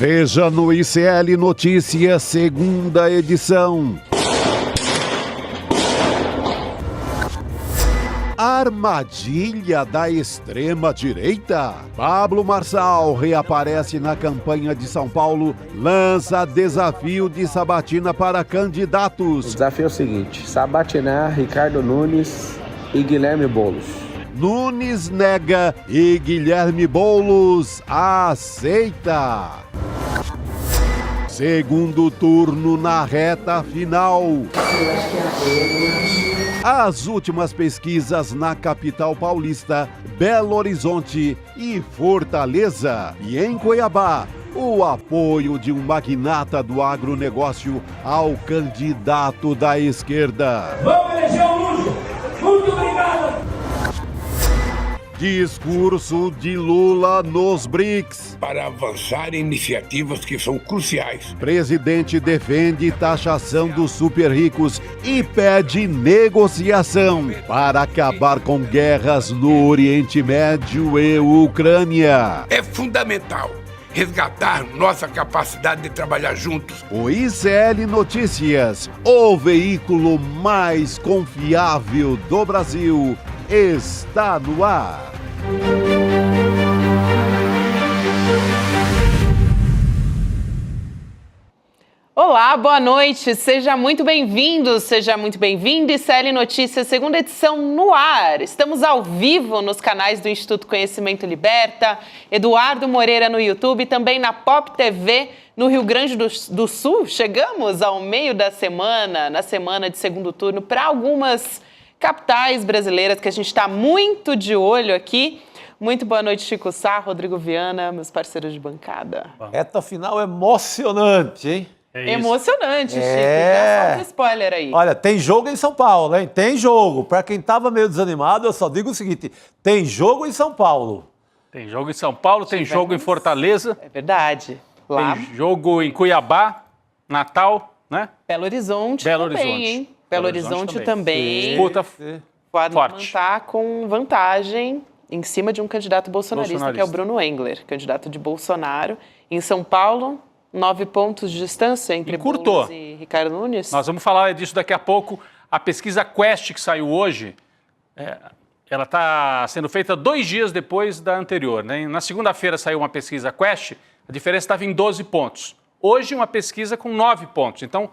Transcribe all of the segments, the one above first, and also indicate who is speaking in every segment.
Speaker 1: Veja no ICL Notícias, segunda edição. Armadilha da extrema-direita? Pablo Marçal reaparece na campanha de São Paulo, lança desafio de sabatina para candidatos.
Speaker 2: O desafio é o seguinte: sabatinar Ricardo Nunes e Guilherme Boulos.
Speaker 1: Nunes nega e Guilherme Boulos aceita. Segundo turno na reta final. As últimas pesquisas na capital paulista, Belo Horizonte e Fortaleza. E em Cuiabá, o apoio de um magnata do agronegócio ao candidato da esquerda.
Speaker 3: Vamos eleger o Lula! Muito obrigado!
Speaker 1: Discurso de Lula nos BRICS.
Speaker 4: Para avançar em iniciativas que são cruciais.
Speaker 1: Presidente defende taxação dos super ricos e pede negociação para acabar com guerras no Oriente Médio e Ucrânia.
Speaker 4: É fundamental resgatar nossa capacidade de trabalhar juntos.
Speaker 1: O ICL Notícias, o veículo mais confiável do Brasil, está no ar.
Speaker 5: Olá, boa noite, seja muito bem-vindo, seja muito bem-vindo. ICL Notícias, segunda edição no ar. Estamos ao vivo nos canais do Instituto Conhecimento Liberta, Eduardo Moreira no YouTube, também na Pop TV no Rio Grande do Sul. Chegamos ao meio da semana, na semana de segundo turno, para algumas capitais brasileiras que a gente está muito de olho aqui. Muito boa noite, Chico Sá, Rodrigo Viana, meus parceiros de bancada.
Speaker 6: Reta final emocionante, hein?
Speaker 5: Emocionante, Chico. Já solta spoiler aí.
Speaker 6: Olha, tem jogo em São Paulo, hein? Tem jogo. Para quem estava meio desanimado, eu só digo o seguinte: tem jogo em São Paulo.
Speaker 7: Tem jogo em São Paulo, tem jogo em Fortaleza.
Speaker 5: É verdade. Lá.
Speaker 7: Tem jogo em Cuiabá, Natal, né?
Speaker 5: Belo Horizonte
Speaker 7: Belo
Speaker 5: também,
Speaker 7: Horizonte.
Speaker 5: hein? Belo Horizonte também.
Speaker 7: Disputa
Speaker 5: Pode estar com vantagem em cima de um candidato bolsonarista, que é o Bruno Engler, candidato de Bolsonaro. Em São Paulo, 9 pontos de distância entre Boulos e Ricardo Nunes.
Speaker 7: Nós vamos falar disso daqui a pouco. A pesquisa Quest que saiu hoje, ela está sendo feita 2 dias depois da anterior, né? Na segunda-feira saiu uma pesquisa Quest, a diferença estava em 12 pontos. Hoje uma pesquisa com 9 pontos, então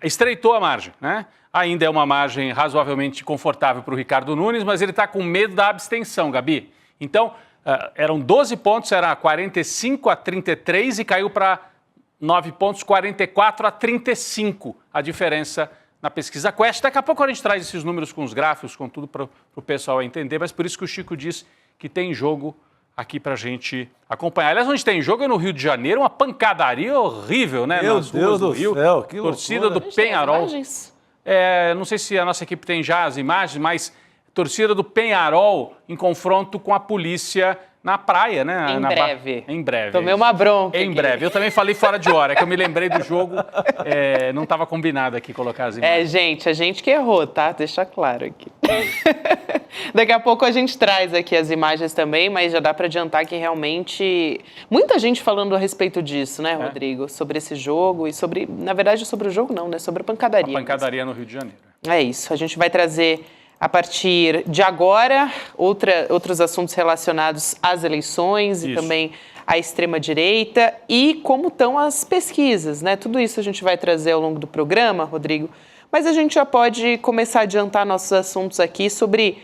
Speaker 7: estreitou a margem, né? Ainda é uma margem razoavelmente confortável para o Ricardo Nunes, mas ele está com medo da abstenção, Gabi. Então, eram 12 pontos, era 45-33 e caiu para 9 pontos, 44-35 a diferença na pesquisa Quest. Daqui a pouco a gente traz esses números com os gráficos, com tudo para o pessoal entender, mas por isso que o Chico disse que tem jogo aqui para a gente acompanhar. Aliás, onde tem jogo é no Rio de Janeiro, uma pancadaria horrível, né?
Speaker 6: Meu Deus do céu, que
Speaker 7: torcida
Speaker 6: loucura.
Speaker 7: do Penharol. Não sei se a nossa equipe tem já as imagens, mas torcida do Penharol em confronto com a polícia na praia, né? Em breve.
Speaker 5: Tomei uma bronca.
Speaker 7: Em breve. Eu também falei fora de hora, que eu me lembrei do jogo, não estava combinado aqui colocar as imagens.
Speaker 5: Gente, a gente que errou, tá? Deixa claro aqui. Daqui a pouco a gente traz aqui as imagens também, mas já dá para adiantar que realmente muita gente falando a respeito disso, né, Rodrigo? Sobre esse jogo e sobre, na verdade, sobre o jogo não, né? Sobre a pancadaria.
Speaker 7: A pancadaria no Rio de Janeiro.
Speaker 5: É isso. A gente vai trazer a partir de agora outros assuntos relacionados às eleições e também à extrema-direita e como estão as pesquisas, né? Tudo isso a gente vai trazer ao longo do programa, Rodrigo. Mas a gente já pode começar a adiantar nossos assuntos aqui sobre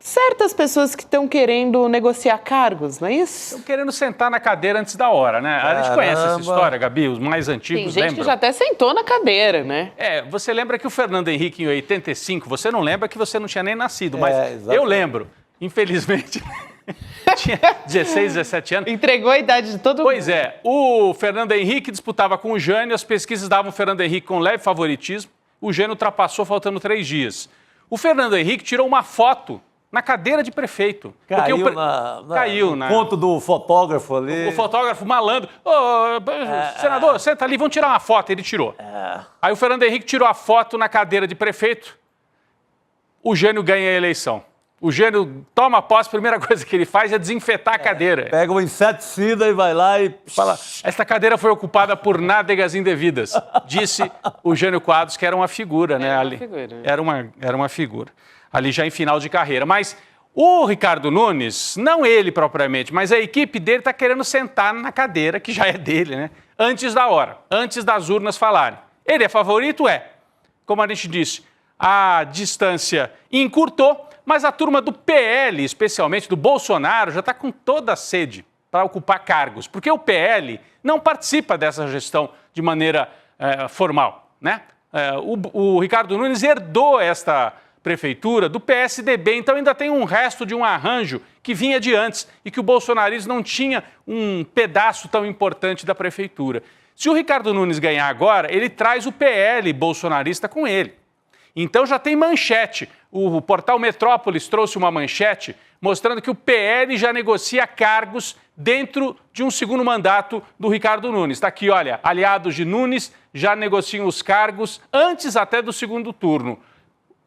Speaker 5: certas pessoas que estão querendo negociar cargos, não é isso?
Speaker 7: Estão querendo sentar na cadeira antes da hora, né? A gente conhece essa história, Gabi, os mais antigos lembram.
Speaker 5: Tem gente que já até sentou na cadeira, né?
Speaker 7: Você lembra que o Fernando Henrique, em 85, você não lembra que você não tinha nem nascido, mas eu lembro, infelizmente... Tinha 16, 17 anos.
Speaker 5: Entregou a idade de todo mundo.
Speaker 7: Pois é, o Fernando Henrique disputava com o Jânio, as pesquisas davam o Fernando Henrique com leve favoritismo, o Jânio ultrapassou faltando 3 dias. O Fernando Henrique tirou uma foto na cadeira de prefeito.
Speaker 6: Caiu no ponto do fotógrafo ali.
Speaker 7: O fotógrafo malandro. Senador, senta ali, vamos tirar uma foto. Ele tirou. Aí o Fernando Henrique tirou a foto na cadeira de prefeito. O Jânio ganha a eleição. O Jânio toma posse, a primeira coisa que ele faz é desinfetar a cadeira.
Speaker 6: Pega um inseticida e vai lá e
Speaker 7: Fala, esta cadeira foi ocupada por nádegas indevidas, disse o Jânio Quadros, que era uma figura, né? Era uma figura, ali já em final de carreira. Mas o Ricardo Nunes, não ele propriamente, mas a equipe dele está querendo sentar na cadeira, que já é dele, né? Antes da hora, antes das urnas falarem. Ele é favorito? É. Como a gente disse, a distância encurtou, mas a turma do PL, especialmente do Bolsonaro, já está com toda a sede para ocupar cargos, porque o PL não participa dessa gestão de maneira formal, né? O Ricardo Nunes herdou esta prefeitura do PSDB, então ainda tem um resto de um arranjo que vinha de antes e que o bolsonarismo não tinha um pedaço tão importante da prefeitura. Se o Ricardo Nunes ganhar agora, ele traz o PL bolsonarista com ele. Então já tem manchete. O portal Metrópolis trouxe uma manchete mostrando que o PL já negocia cargos dentro de um segundo mandato do Ricardo Nunes. Está aqui, olha, aliados de Nunes já negociam os cargos antes até do segundo turno.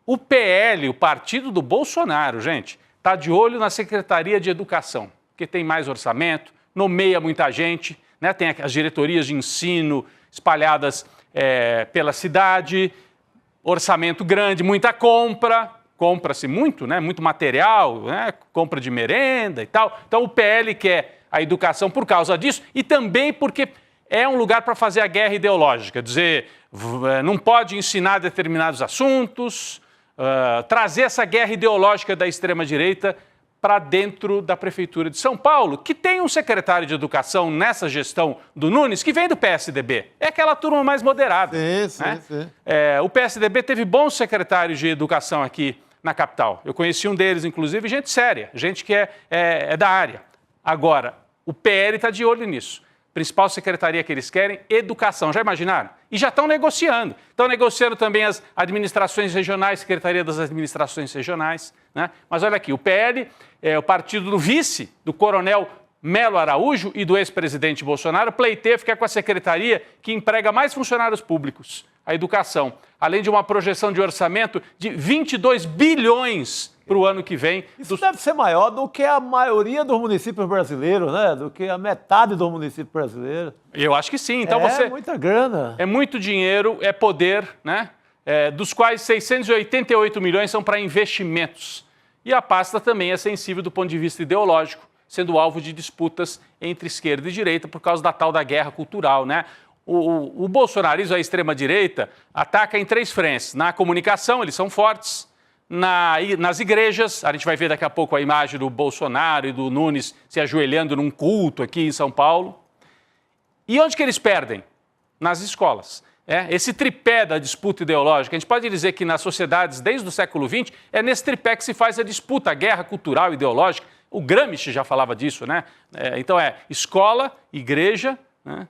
Speaker 7: O PL, o partido do Bolsonaro, gente, está de olho na Secretaria de Educação, porque tem mais orçamento, nomeia muita gente, né? Tem as diretorias de ensino espalhadas pela cidade, orçamento grande, muita compra-se muito, né? Muito material, né? Compra de merenda e tal. Então o PL quer a educação por causa disso e também porque é um lugar para fazer a guerra ideológica, dizer, não pode ensinar determinados assuntos, trazer essa guerra ideológica da extrema-direita para dentro da Prefeitura de São Paulo, que tem um secretário de Educação nessa gestão do Nunes, que vem do PSDB. É aquela turma mais moderada. Sim. O PSDB teve bons secretários de Educação aqui na capital. Eu conheci um deles, inclusive, gente séria, gente que é da área. Agora, o PL está de olho nisso. Principal secretaria que eles querem, Educação. Já imaginaram? E já estão negociando. Estão negociando também as administrações regionais, Secretaria das Administrações Regionais, né? Mas olha aqui, o PL é o partido do vice, do coronel Melo Araújo e do ex-presidente Bolsonaro, pleiteia ficar com a secretaria que emprega mais funcionários públicos, a Educação. Além de uma projeção de orçamento de 22 bilhões para o ano que vem.
Speaker 6: Isso deve ser maior do que a maioria dos municípios brasileiros, né? Do que a metade dos municípios brasileiros.
Speaker 7: Eu acho que sim. Então
Speaker 6: muita grana.
Speaker 7: É muito dinheiro, é poder, né? Dos quais 688 milhões são para investimentos. E a pasta também é sensível do ponto de vista ideológico, sendo alvo de disputas entre esquerda e direita por causa da tal da guerra cultural, né? O bolsonarismo, a extrema-direita, ataca em 3 frentes. Na comunicação, eles são fortes. Nas igrejas, a gente vai ver daqui a pouco a imagem do Bolsonaro e do Nunes se ajoelhando num culto aqui em São Paulo. E onde que eles perdem? Nas escolas. Esse tripé da disputa ideológica, a gente pode dizer que nas sociedades desde o século XX, é nesse tripé que se faz a disputa, a guerra cultural e ideológica. O Gramsci já falava disso, né? Então escola, igreja, né?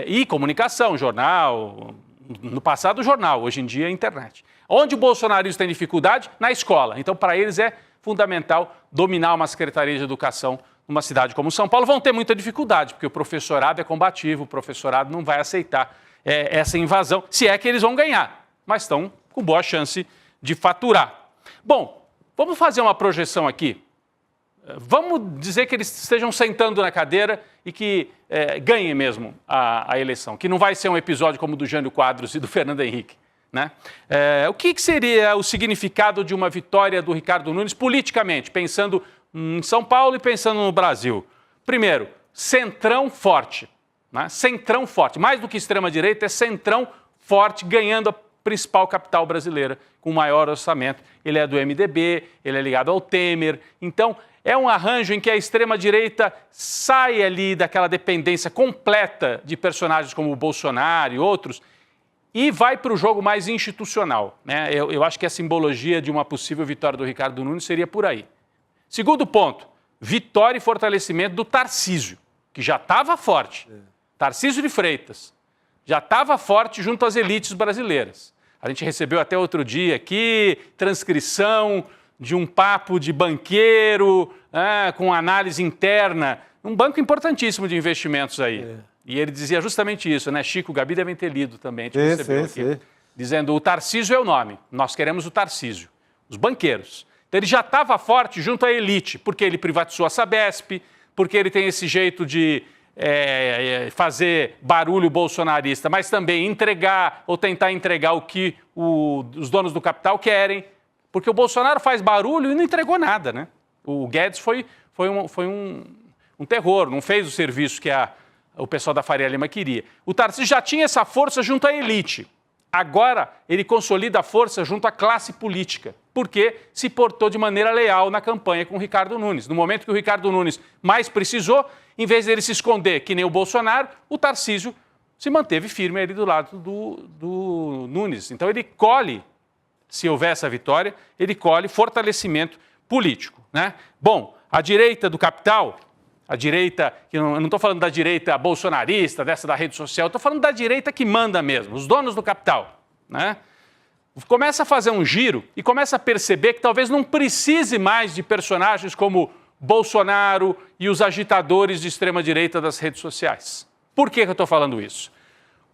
Speaker 7: E comunicação, jornal, no passado jornal, hoje em dia internet. Onde o bolsonarismo tem dificuldade? Na escola. Então, para eles é fundamental dominar uma Secretaria de Educação numa cidade como São Paulo. Vão ter muita dificuldade, porque o professorado é combativo, o professorado não vai aceitar essa invasão, se é que eles vão ganhar, mas estão com boa chance de faturar. Bom, vamos fazer uma projeção aqui. Vamos dizer que eles estejam sentando na cadeira e que ganhem mesmo a eleição, que não vai ser um episódio como o do Jânio Quadros e do Fernando Henrique, né? O que seria o significado de uma vitória do Ricardo Nunes politicamente, pensando em São Paulo e pensando no Brasil? Primeiro, centrão forte, né? Centrão forte, mais do que extrema-direita, é centrão forte, ganhando a principal capital brasileira, com maior orçamento. Ele é do MDB, ele é ligado ao Temer, então é um arranjo em que a extrema-direita sai ali daquela dependência completa de personagens como o Bolsonaro e outros e vai para o jogo mais institucional, né? Eu acho que a simbologia de uma possível vitória do Ricardo Nunes seria por aí. Segundo ponto, vitória e fortalecimento do Tarcísio, que já estava forte. Tarcísio de Freitas já estava forte junto às elites brasileiras. A gente recebeu até outro dia aqui transcrição de um papo de banqueiro, com análise interna, um banco importantíssimo de investimentos aí. E ele dizia justamente isso, né? Chico, Gabi devem ter lido também, a gente recebeu aqui, dizendo o Tarcísio é o nome, nós queremos o Tarcísio, os banqueiros. Então ele já estava forte junto à elite, porque ele privatizou a Sabesp, porque ele tem esse jeito de fazer barulho bolsonarista, mas também entregar ou tentar entregar o que os donos do capital querem, porque o Bolsonaro faz barulho e não entregou nada, né? O Guedes foi um terror, não fez o serviço que o pessoal da Faria Lima queria. O Tarcísio já tinha essa força junto à elite. Agora ele consolida a força junto à classe política, porque se portou de maneira leal na campanha com o Ricardo Nunes. No momento que o Ricardo Nunes mais precisou, em vez dele se esconder que nem o Bolsonaro, o Tarcísio se manteve firme ali do lado do Nunes. Então ele colhe, se houver essa vitória, ele colhe fortalecimento político, né? Bom, a direita do capital, a direita, eu não estou falando da direita bolsonarista, dessa da rede social, estou falando da direita que manda mesmo, os donos do capital, né? Começa a fazer um giro e começa a perceber que talvez não precise mais de personagens como Bolsonaro e os agitadores de extrema-direita das redes sociais. Por que eu estou falando isso?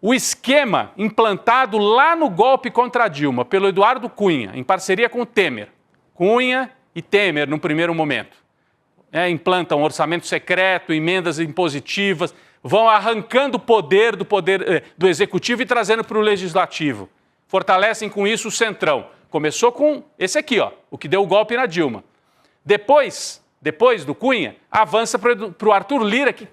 Speaker 7: O esquema implantado lá no golpe contra Dilma pelo Eduardo Cunha, em parceria com o Temer, Cunha e Temer no primeiro momento, implantam orçamento secreto, emendas impositivas, vão arrancando o poder do executivo e trazendo para o legislativo. Fortalecem com isso o Centrão. Começou com esse aqui, o que deu o golpe na Dilma. Depois do Cunha, avança para o Arthur Lira, que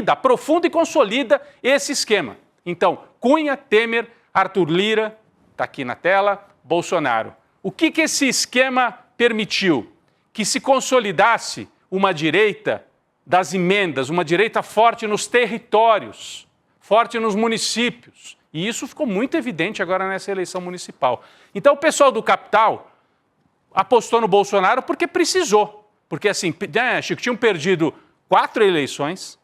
Speaker 7: aprofunda e consolida esse esquema. Então, Cunha, Temer, Arthur Lira, está aqui na tela, Bolsonaro. O que esse esquema permitiu? Que se consolidasse uma direita das emendas, uma direita forte nos territórios, forte nos municípios. E isso ficou muito evidente agora nessa eleição municipal. Então, o pessoal do capital apostou no Bolsonaro porque precisou. Porque, assim, Chico, tinham perdido 4 eleições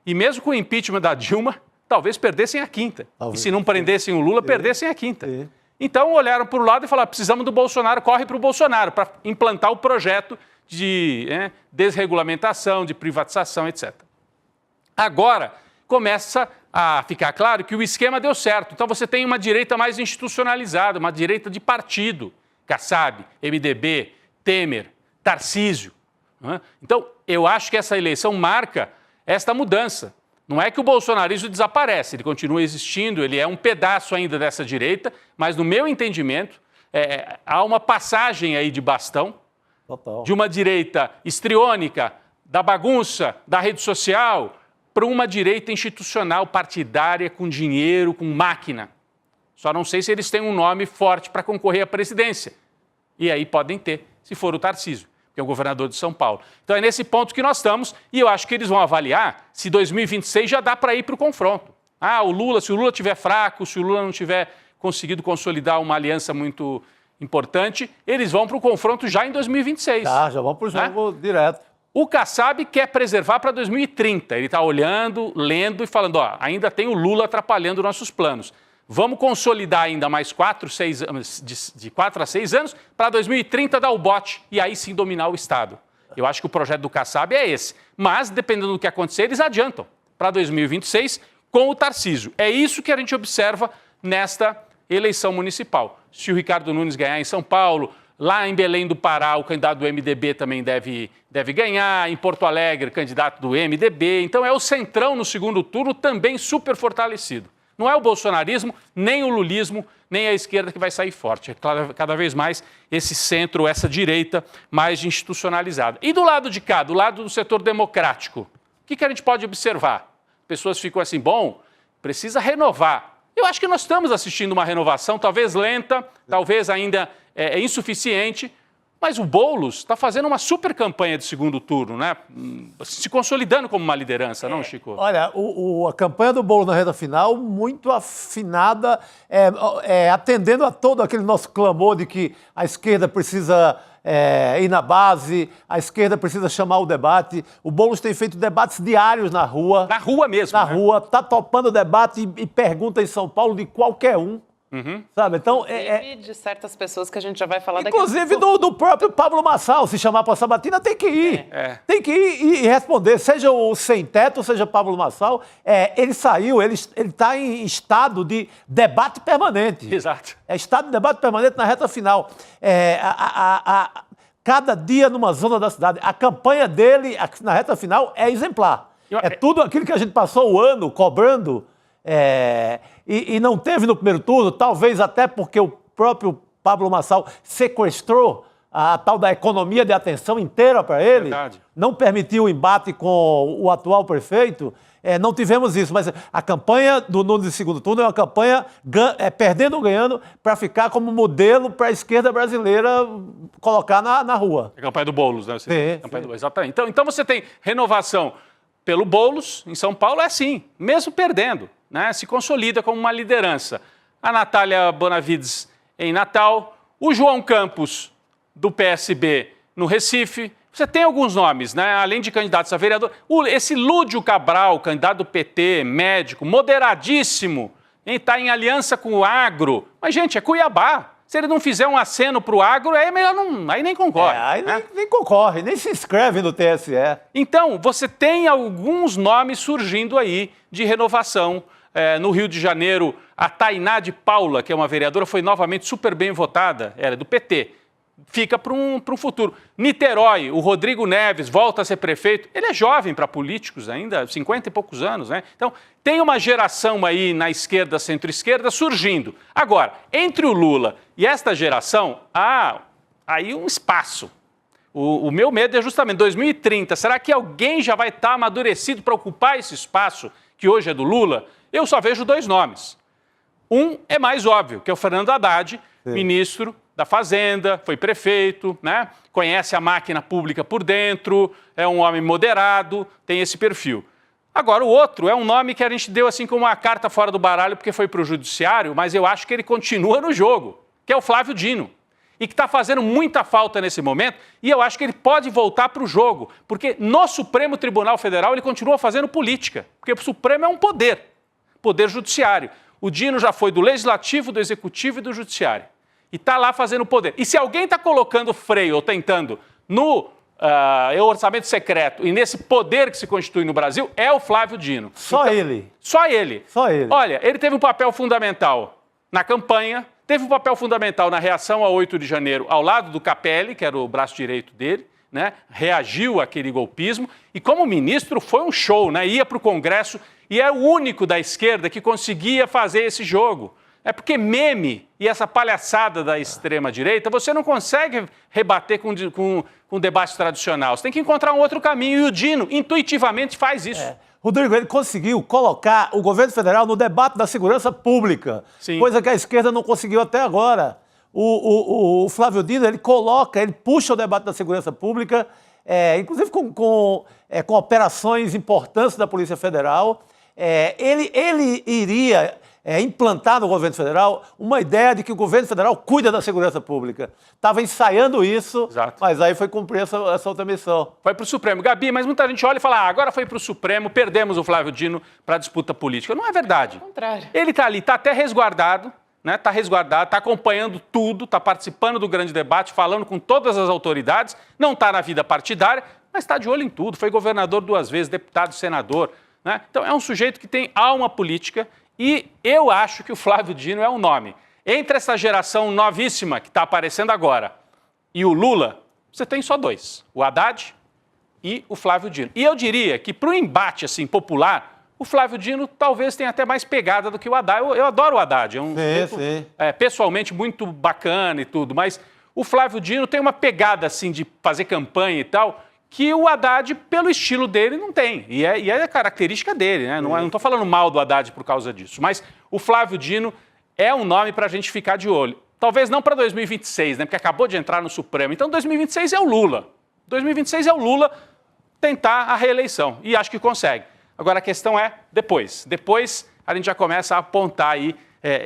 Speaker 7: e mesmo com o impeachment da Dilma, talvez perdessem a 5ª. E se não prendessem o Lula, perdessem a 5ª. Então, olharam para o lado e falaram, precisamos do Bolsonaro, corre para o Bolsonaro, para implantar o projeto de desregulamentação, de privatização, etc. Agora, começa a ficar claro que o esquema deu certo. Então, você tem uma direita mais institucionalizada, uma direita de partido. Kassab, MDB, Temer, Tarcísio. Então, eu acho que essa eleição marca esta mudança. Não é que o bolsonarismo desaparece, ele continua existindo, ele é um pedaço ainda dessa direita, mas, no meu entendimento, há uma passagem aí de bastão, total, de uma direita histriônica, da bagunça, da rede social, para uma direita institucional, partidária, com dinheiro, com máquina. Só não sei se eles têm um nome forte para concorrer à presidência. E aí podem ter, se for o Tarcísio, que é o governador de São Paulo. Então é nesse ponto que nós estamos e eu acho que eles vão avaliar se 2026 já dá para ir para o confronto. Se o Lula estiver fraco, se o Lula não tiver conseguido consolidar uma aliança muito importante, eles vão para o confronto já em 2026.
Speaker 6: Já vão para o jogo direto.
Speaker 7: O Kassab quer preservar para 2030. Ele está olhando, lendo e falando, ainda tem o Lula atrapalhando nossos planos. Vamos consolidar ainda mais 4 a 6 anos para 2030 dar o bote e aí sim dominar o Estado. Eu acho que o projeto do Kassab é esse. Mas, dependendo do que acontecer, eles adiantam para 2026 com o Tarcísio. É isso que a gente observa nesta eleição municipal. Se o Ricardo Nunes ganhar em São Paulo, lá em Belém do Pará, o candidato do MDB também deve ganhar. Em Porto Alegre, candidato do MDB. Então é o Centrão no segundo turno também super fortalecido. Não é o bolsonarismo, nem o lulismo, nem a esquerda que vai sair forte. É cada vez mais esse centro, essa direita mais institucionalizada. E do lado de cá, do lado do setor democrático, o que a gente pode observar? Pessoas ficam assim, precisa renovar. Eu acho que nós estamos assistindo uma renovação, talvez lenta, talvez ainda insuficiente, mas o Boulos está fazendo uma super campanha de segundo turno, né? Se consolidando como uma liderança, não, Chico?
Speaker 6: Olha, a campanha do Boulos na reta final, muito afinada, atendendo a todo aquele nosso clamor de que a esquerda precisa ir na base, a esquerda precisa chamar o debate. O Boulos tem feito debates diários na rua.
Speaker 7: Na rua mesmo,
Speaker 6: Na rua, está topando o debate e pergunta em São Paulo de qualquer um. Sabe? Então,
Speaker 5: de certas pessoas que a gente já vai falar daqui a pouco.
Speaker 6: Inclusive do próprio Pablo Marçal, se chamar para a sabatina, tem que ir. Tem que ir e responder, seja o Sem Teto, seja Pablo Marçal. Ele saiu, ele está em estado de debate permanente.
Speaker 7: Exato.
Speaker 6: Estado de debate permanente na reta final. cada dia numa zona da cidade. A campanha dele, na reta final, é exemplar. É tudo aquilo que a gente passou o ano cobrando e não teve no primeiro turno, talvez até porque o próprio Pablo Marçal sequestrou a tal da economia de atenção inteira para ele, não permitiu o embate com o atual prefeito. Não tivemos isso, mas a campanha do Nunes de segundo turno é uma campanha perdendo ou ganhando para ficar como modelo para a esquerda brasileira colocar na rua.
Speaker 7: A campanha do Boulos, né?
Speaker 6: Sim.
Speaker 7: Exatamente. Então você tem renovação pelo Boulos, em São Paulo é assim, mesmo perdendo, né? Se consolida como uma liderança. A Natália Bonavides em Natal, o João Campos do PSB no Recife. Você tem alguns nomes, né? Além de candidatos a vereador. Esse Lúdio Cabral, candidato do PT, médico, moderadíssimo, está em aliança com o agro. Mas, gente, é Cuiabá. Se ele não fizer um aceno para o agro, aí melhor não. Aí nem concorre.
Speaker 6: Nem concorre, nem se inscreve no TSE.
Speaker 7: Então, você tem alguns nomes surgindo aí de renovação. No Rio de Janeiro, a Tainá de Paula, que é uma vereadora, foi novamente super bem votada, era do PT. Fica para um futuro. Niterói, o Rodrigo Neves volta a ser prefeito. Ele é jovem para políticos ainda, 50 e poucos anos, né? Então, tem uma geração aí na esquerda, centro-esquerda, surgindo. Agora, entre o Lula e esta geração, há aí um espaço. O meu medo é justamente 2030. Será que alguém já vai estar amadurecido para ocupar esse espaço que hoje é do Lula? Eu só vejo dois nomes. Um é mais óbvio, que é o Fernando Haddad, ministro da Fazenda, foi prefeito, né? Conhece a máquina pública por dentro, é um homem moderado, tem esse perfil. Agora, o outro é um nome que a gente deu assim como uma carta fora do baralho porque foi para o judiciário, mas eu acho que ele continua no jogo, que é o Flávio Dino. E que está fazendo muita falta nesse momento, e eu acho que ele pode voltar para o jogo, porque no Supremo Tribunal Federal ele continua fazendo política, porque o Supremo é um poder judiciário. O Dino já foi do Legislativo, do Executivo e do Judiciário. E está lá fazendo poder. E se alguém está colocando freio ou tentando no orçamento secreto e nesse poder que se constitui no Brasil, é o Flávio Dino.
Speaker 6: Só ele.
Speaker 7: Só ele.
Speaker 6: Só ele.
Speaker 7: Olha, ele teve um papel fundamental na campanha, teve um papel fundamental na reação a 8 de janeiro, ao lado do Capelli, que era o braço direito dele, né? Reagiu àquele golpismo e como ministro foi um show, né? Ia para o Congresso e é o único da esquerda que conseguia fazer esse jogo. É porque meme e essa palhaçada da extrema-direita você não consegue rebater com debate tradicional. Você tem que encontrar um outro caminho e o Dino intuitivamente faz isso.
Speaker 6: Rodrigo, ele conseguiu colocar o governo federal no debate da segurança pública, coisa que a esquerda não conseguiu até agora. O Flávio Dino, ele puxa o debate da segurança pública, inclusive com operações importantes da Polícia Federal. Ele iria implantar no governo federal uma ideia de que o governo federal cuida da segurança pública. Estava ensaiando isso, mas aí foi cumprir essa outra missão.
Speaker 7: Foi para o Supremo. Gabi, mas muita gente olha e fala, agora foi para o Supremo, perdemos o Flávio Dino para a disputa política. Não é verdade.
Speaker 5: Ao contrário.
Speaker 7: Ele está ali, está até resguardado, né? Está resguardado, está acompanhando tudo, está participando do grande debate, falando com todas as autoridades, não está na vida partidária, mas está de olho em tudo. Foi governador 2 vezes, deputado, senador, né? Então é um sujeito que tem alma política. E eu acho que o Flávio Dino é um nome. Entre essa geração novíssima que está aparecendo agora e o Lula, você tem só dois, o Haddad e o Flávio Dino. E eu diria que para o embate assim, popular, o Flávio Dino talvez tenha até mais pegada do que o Haddad. Eu adoro o Haddad, é um pessoalmente muito bacana e tudo, mas o Flávio Dino tem uma pegada assim de fazer campanha e tal, que o Haddad, pelo estilo dele, não tem. E é a característica dele, né? Não estou falando mal do Haddad por causa disso. Mas o Flávio Dino é um nome para a gente ficar de olho. Talvez não para 2026, né? Porque acabou de entrar no Supremo. Então 2026 é o Lula. 2026 é o Lula tentar a reeleição. E acho que consegue. Agora a questão é depois. Depois a gente já começa a apontar aí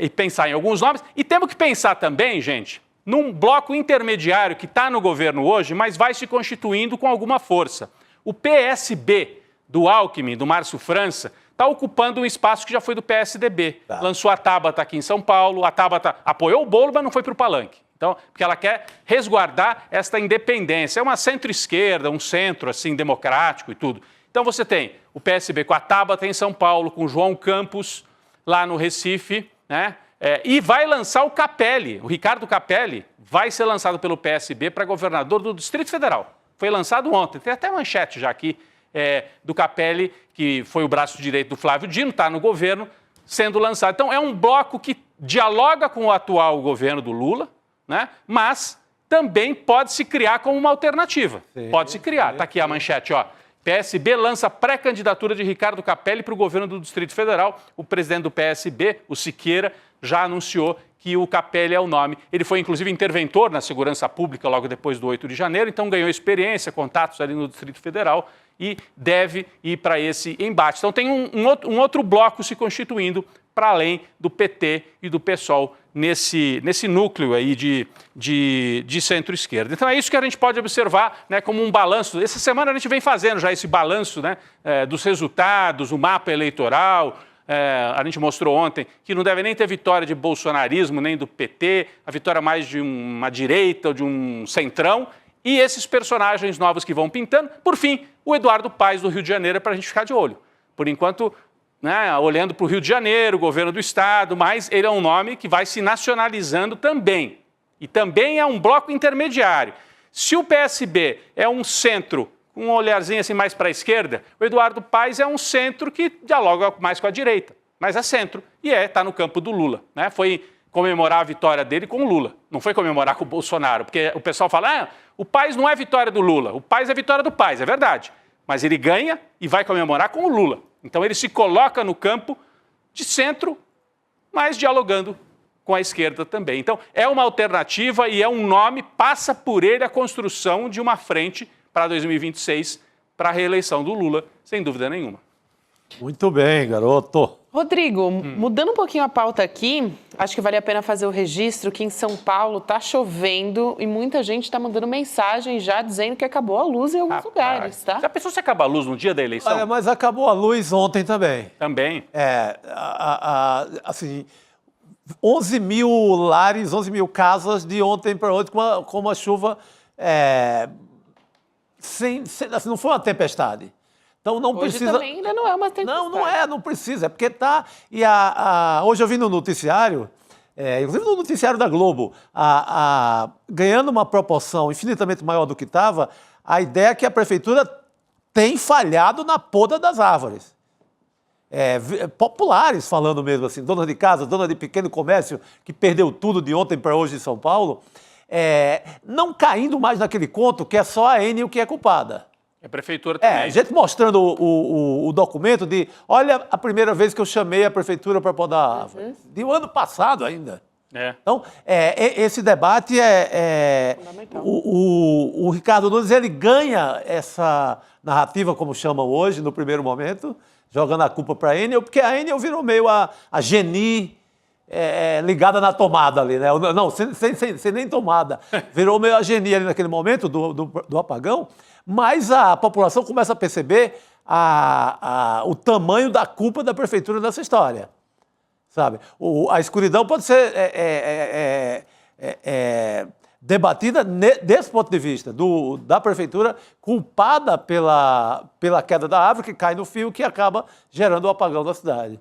Speaker 7: e pensar em alguns nomes. E temos que pensar também, gente, num bloco intermediário que está no governo hoje, mas vai se constituindo com alguma força. O PSB do Alckmin, do Márcio França, está ocupando um espaço que já foi do PSDB. Lançou a Tabata aqui em São Paulo, a Tabata apoiou o Bolo, mas não foi para o palanque. Então, porque ela quer resguardar esta independência. É uma centro-esquerda, um centro assim democrático e tudo. Então você tem o PSB com a Tabata em São Paulo, com o João Campos lá no Recife, né? E vai lançar o Capelli, o Ricardo Capelli, vai ser lançado pelo PSB para governador do Distrito Federal. Foi lançado ontem, tem até manchete já aqui do Capelli, que foi o braço direito do Flávio Dino, está no governo, sendo lançado. Então é um bloco que dialoga com o atual governo do Lula, né? Mas também pode se criar como uma alternativa. Pode se criar. Está aqui a manchete, ó. PSB lança pré-candidatura de Ricardo Capelli para o governo do Distrito Federal. O presidente do PSB, o Siqueira, já anunciou que o Capelli é o nome. Ele foi, inclusive, interventor na segurança pública logo depois do 8 de janeiro, então ganhou experiência, contatos ali no Distrito Federal e deve ir para esse embate. Então tem um outro bloco se constituindo para além do PT e do PSOL nesse núcleo aí de centro-esquerda. Então é isso que a gente pode observar, né, como um balanço. Essa semana a gente vem fazendo já esse balanço, né, dos resultados, o mapa eleitoral. A gente mostrou ontem que não deve nem ter vitória de bolsonarismo, nem do PT, a vitória mais de uma direita ou de um centrão. E esses personagens novos que vão pintando. Por fim, o Eduardo Paes do Rio de Janeiro é para a gente ficar de olho. Por enquanto, né, olhando para o Rio de Janeiro, governo do Estado, mas ele é um nome que vai se nacionalizando também. E também é um bloco intermediário. Se o PSB é um centro, com um olharzinho assim mais para a esquerda, o Eduardo Paes é um centro que dialoga mais com a direita, mas é centro e está no campo do Lula, né? Foi comemorar a vitória dele com o Lula, não foi comemorar com o Bolsonaro, porque o pessoal fala, o Paes não é vitória do Lula, o Paes é vitória do Paes, é verdade, mas ele ganha e vai comemorar com o Lula. Então ele se coloca no campo de centro, mas dialogando com a esquerda também. Então é uma alternativa e é um nome, passa por ele a construção de uma frente para 2026, para a reeleição do Lula, sem dúvida nenhuma.
Speaker 6: Muito bem, garoto.
Speaker 5: Rodrigo, mudando um pouquinho a pauta aqui, acho que vale a pena fazer o registro que em São Paulo está chovendo e muita gente está mandando mensagem já dizendo que acabou a luz em alguns lugares, tá?
Speaker 7: Já pensou se acaba a luz no dia da eleição?
Speaker 6: Olha, mas acabou a luz ontem também.
Speaker 7: Também.
Speaker 6: Assim, 11 mil lares, 11 mil casas de ontem para hoje com uma chuva... assim, não foi uma tempestade. Então não
Speaker 5: hoje
Speaker 6: precisa.
Speaker 5: Também ainda não é uma tempestade.
Speaker 6: Não precisa. É porque tá. E hoje eu vi no noticiário, inclusive no noticiário da Globo, ganhando uma proporção infinitamente maior do que estava, a ideia é que a prefeitura tem falhado na poda das árvores. Populares falando mesmo assim, dona de casa, dona de pequeno comércio, que perdeu tudo de ontem para hoje em São Paulo. Não caindo mais naquele conto que é só a Enel que é culpada.
Speaker 7: A prefeitura também.
Speaker 6: Gente mostrando o documento de, olha a primeira vez que eu chamei a prefeitura para podar a árvore. De um ano passado ainda. Então, esse debate o Ricardo Nunes, ele ganha essa narrativa, como chamam hoje, no primeiro momento, jogando a culpa para a Enel, porque a Enel virou meio a Geni, ligada na tomada ali, né? Não, sem nem tomada. Virou meio a Geni ali naquele momento do apagão, mas a população começa a perceber o tamanho da culpa da prefeitura nessa história. Sabe? A escuridão pode ser debatida desse ponto de vista, da prefeitura culpada pela queda da árvore que cai no fio, que acaba gerando o apagão da cidade.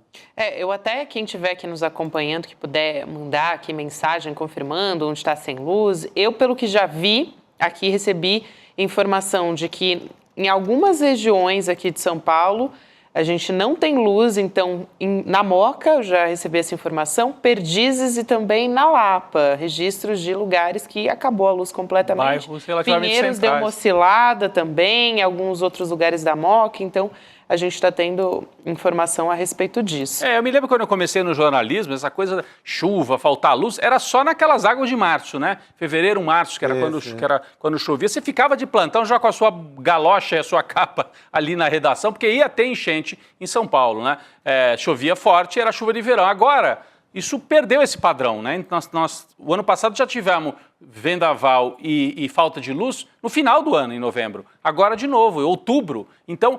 Speaker 5: Eu até, quem estiver aqui nos acompanhando, que puder mandar aqui mensagem confirmando onde está sem luz, eu, pelo que já vi, aqui recebi informação de que em algumas regiões aqui de São Paulo, a gente não tem luz, então na Moca, eu já recebi essa informação, Perdizes e também na Lapa, registros de lugares que acabou a luz completamente.
Speaker 7: Bairros relativamente
Speaker 5: Pinheiros
Speaker 7: centrais.
Speaker 5: deu uma oscilada também, alguns outros lugares da Moca, então a gente está tendo informação a respeito disso.
Speaker 7: Eu me lembro quando eu comecei no jornalismo, essa coisa da chuva, faltar luz, era só naquelas águas de março, né? Fevereiro, março, que era quando chovia. Você ficava de plantão já com a sua galocha e a sua capa ali na redação, porque ia ter enchente em São Paulo, né? Chovia forte, era chuva de verão. Agora, isso perdeu esse padrão, né? O ano passado já tivemos vendaval e falta de luz no final do ano, em novembro. Agora de novo, em outubro. Então,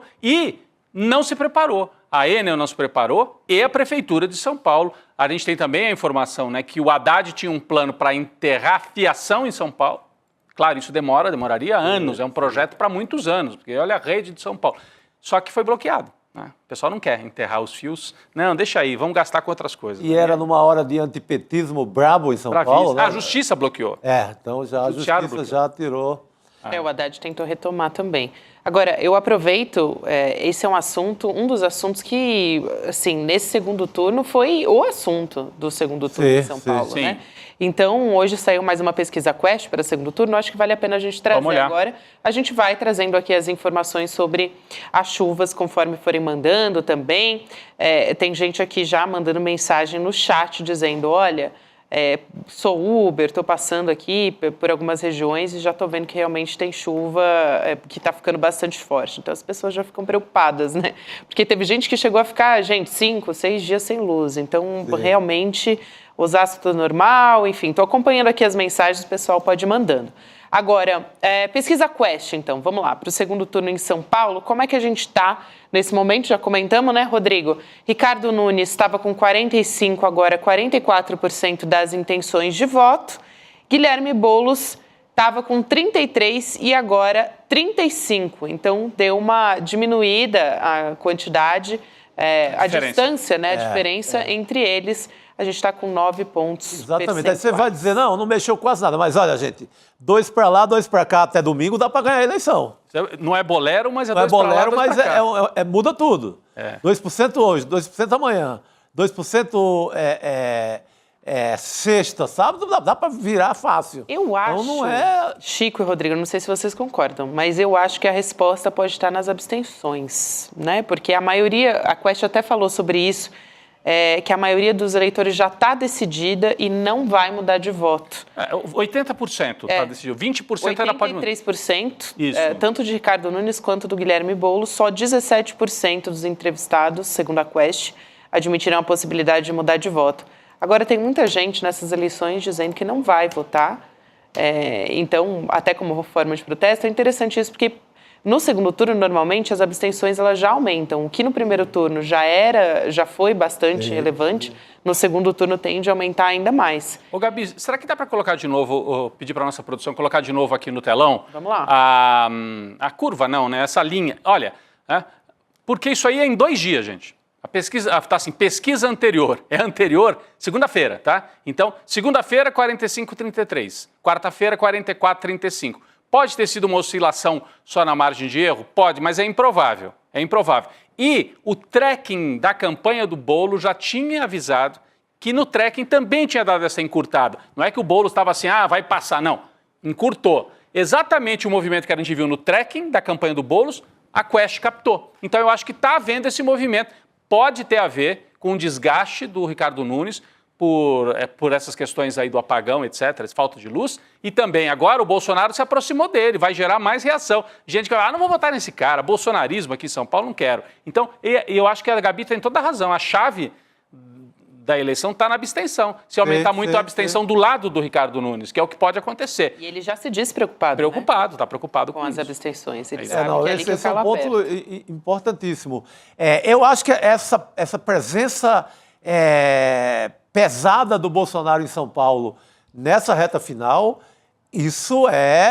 Speaker 7: não se preparou. A Enel não se preparou e a Prefeitura de São Paulo. A gente tem também a informação, né, que o Haddad tinha um plano para enterrar a fiação em São Paulo. Claro, isso demoraria anos, é um projeto para muitos anos, porque olha a rede de São Paulo. Só que foi bloqueado. Né? O pessoal não quer enterrar os fios. Não, deixa aí, vamos gastar com outras coisas.
Speaker 6: E era numa hora de antipetismo brabo em São Paulo, né?
Speaker 7: A justiça bloqueou.
Speaker 6: Então já a justiça já tirou.
Speaker 5: O Haddad tentou retomar também. Agora, eu aproveito, esse é um dos assuntos que, assim, nesse segundo turno foi o assunto do segundo turno em São Paulo, né? Então, hoje saiu mais uma pesquisa Quest para o segundo turno, acho que vale a pena a gente trazer agora. A gente vai trazendo aqui as informações sobre as chuvas, conforme forem mandando também. Tem gente aqui já mandando mensagem no chat, dizendo, olha... sou Uber, estou passando aqui por algumas regiões e já estou vendo que realmente tem chuva que está ficando bastante forte. Então, as pessoas já ficam preocupadas, né? Porque teve gente que chegou a ficar, 5, 6 dias sem luz. Então, realmente, Osasco tudo normal, enfim. Estou acompanhando aqui as mensagens, o pessoal pode ir mandando. Agora, pesquisa Quest, então, vamos lá, para o segundo turno em São Paulo, como é que a gente está nesse momento? Já comentamos, né, Rodrigo? Ricardo Nunes estava com 45%, agora 44% das intenções de voto. Guilherme Boulos estava com 33% e agora 35%. Então, deu uma diminuída a quantidade, a distância, né, a diferença entre eles. A gente está com 9 pontos.
Speaker 6: Exatamente. Aí você vai dizer, não mexeu quase nada. Mas olha, gente, 2 para lá, 2 para cá até domingo dá para ganhar a eleição.
Speaker 7: Não é bolero, mas é 2
Speaker 6: para
Speaker 7: lá, 2
Speaker 6: mas
Speaker 7: para cá.
Speaker 6: muda tudo. 2% hoje, 2% amanhã, 2% sexta, sábado, dá para virar fácil.
Speaker 5: Eu acho,
Speaker 6: então, não é...
Speaker 5: Chico e Rodrigo, não sei se vocês concordam, mas eu acho que a resposta pode estar nas abstenções, né? Porque a maioria, a Quest até falou sobre isso, que a maioria dos eleitores já está decidida e não vai mudar de voto.
Speaker 7: 80% está decidido, 20% ainda pode mudar.
Speaker 5: 83%, tanto de Ricardo Nunes quanto do Guilherme Boulos, só 17% dos entrevistados, segundo a Quest, admitiram a possibilidade de mudar de voto. Agora, tem muita gente nessas eleições dizendo que não vai votar, então, até como forma de protesto, é interessante isso, porque no segundo turno, normalmente, as abstenções elas já aumentam. O que no primeiro turno já foi bastante relevante, no segundo turno tende a aumentar ainda mais.
Speaker 7: Ô, Gabi, será que dá para colocar de novo, pedir para a nossa produção colocar de novo aqui no telão?
Speaker 5: Vamos lá.
Speaker 7: A curva não, né? Essa linha. Olha, porque isso aí é em 2 dias, gente. A pesquisa, tá assim, pesquisa anterior. É anterior, segunda-feira, tá? Então, segunda-feira, 45,33. Quarta-feira, 44,35. Pode ter sido uma oscilação só na margem de erro? Pode, mas é improvável. É improvável. E o tracking da campanha do Boulos já tinha avisado que no tracking também tinha dado essa encurtada. Não é que o Boulos estava assim, vai passar. Não, encurtou. Exatamente o movimento que a gente viu no tracking da campanha do Boulos, a Quest captou. Então eu acho que está havendo esse movimento. Pode ter a ver com o desgaste do Ricardo Nunes, por essas questões aí do apagão, etc., falta de luz, e também agora o Bolsonaro se aproximou dele, vai gerar mais reação. Gente que vai, não vou votar nesse cara, bolsonarismo aqui em São Paulo, não quero. Então, eu acho que a Gabi tem toda a razão, a chave da eleição está na abstenção. Se aumentar muito a abstenção do lado do Ricardo Nunes, que é o que pode acontecer.
Speaker 5: E ele já se diz preocupado,
Speaker 7: está preocupado com
Speaker 5: as
Speaker 7: isso.
Speaker 5: abstenções. Ele sabe que é ali que
Speaker 6: esse é um ponto
Speaker 5: perto.
Speaker 6: Importantíssimo. Eu acho que essa presença pesada do Bolsonaro em São Paulo nessa reta final, isso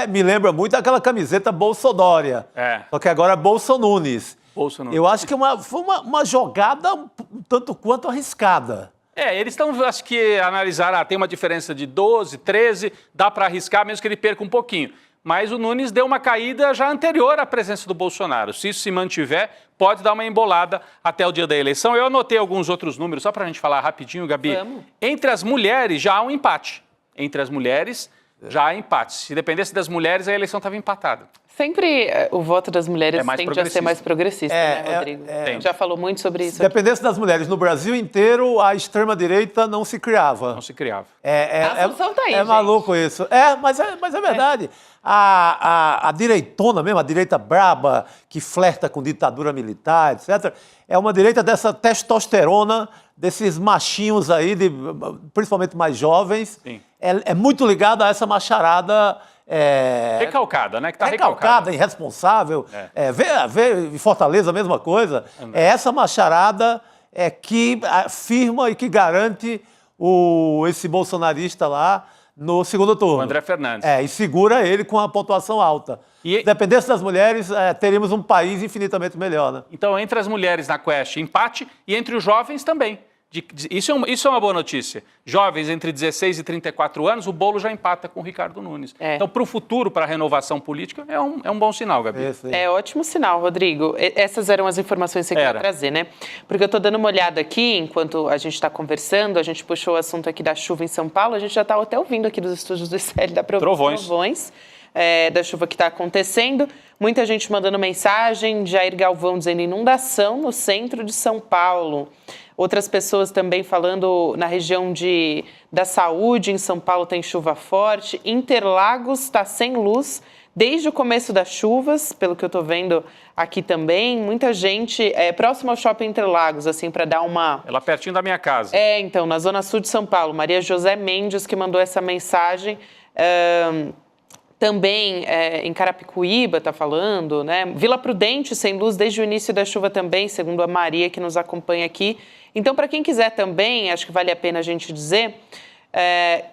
Speaker 6: me lembra muito aquela camiseta Bolsodória. Só que agora é Bolsonunes. Eu acho que foi uma jogada um tanto quanto arriscada.
Speaker 7: Eles estão, acho que, analisaram, tem uma diferença de 12, 13, dá para arriscar, mesmo que ele perca um pouquinho. Mas o Nunes deu uma caída já anterior à presença do Bolsonaro. Se isso se mantiver, pode dar uma embolada até o dia da eleição. Eu anotei alguns outros números, só para a gente falar rapidinho, Gabi.
Speaker 5: Vamos.
Speaker 7: Entre as mulheres já há um empate. Entre as mulheres já há empate. Se dependesse das mulheres, a eleição estava empatada.
Speaker 5: Sempre o voto das mulheres tende a ser mais progressista, né, Rodrigo? A gente já falou muito sobre isso.
Speaker 6: Se dependesse das mulheres no Brasil inteiro, a extrema-direita não se criava.
Speaker 7: Não se criava.
Speaker 5: A solução tá aí, gente.
Speaker 6: Maluco isso. Mas é verdade. A direitona mesmo, a direita braba, que flerta com ditadura militar, etc., é uma direita dessa testosterona, desses machinhos aí, principalmente mais jovens.
Speaker 7: Sim.
Speaker 6: É muito ligada a essa macharada...
Speaker 7: recalcada, né? Que tá
Speaker 6: recalcada, irresponsável. Vê em Fortaleza a mesma coisa. É essa macharada que afirma e que garante esse bolsonarista lá no segundo turno.
Speaker 7: O André Fernandes.
Speaker 6: E segura ele com a pontuação alta.
Speaker 7: E-
Speaker 6: dependesse das mulheres, teríamos um país infinitamente melhor, né?
Speaker 7: Então, entre as mulheres na Quest, empate, e entre os jovens também. Isso é uma boa notícia. Jovens entre 16 e 34 anos, o bolo já empata com o Ricardo Nunes. Então, para o futuro, para a renovação política, é um bom sinal, Gabi.
Speaker 5: É ótimo sinal, Rodrigo. Essas eram as informações que você queria trazer, né? Porque eu estou dando uma olhada aqui, enquanto a gente está conversando, a gente puxou o assunto aqui da chuva em São Paulo, a gente já está até ouvindo aqui dos estúdios do ICL da trovões. Da chuva que está acontecendo. Muita gente mandando mensagem, Jair Galvão dizendo inundação no centro de São Paulo. Outras pessoas também falando na região da saúde, em São Paulo tem chuva forte. Interlagos está sem luz desde o começo das chuvas, pelo que eu estou vendo aqui também. Muita gente próximo ao Shopping Interlagos, assim, para dar uma...
Speaker 7: É lá pertinho da minha casa.
Speaker 5: Então, na zona sul de São Paulo. Maria José Mendes que mandou essa mensagem. Também em Carapicuíba está falando, né? Vila Prudente sem luz desde o início da chuva também, segundo a Maria que nos acompanha aqui. Então, para quem quiser também, acho que vale a pena a gente dizer,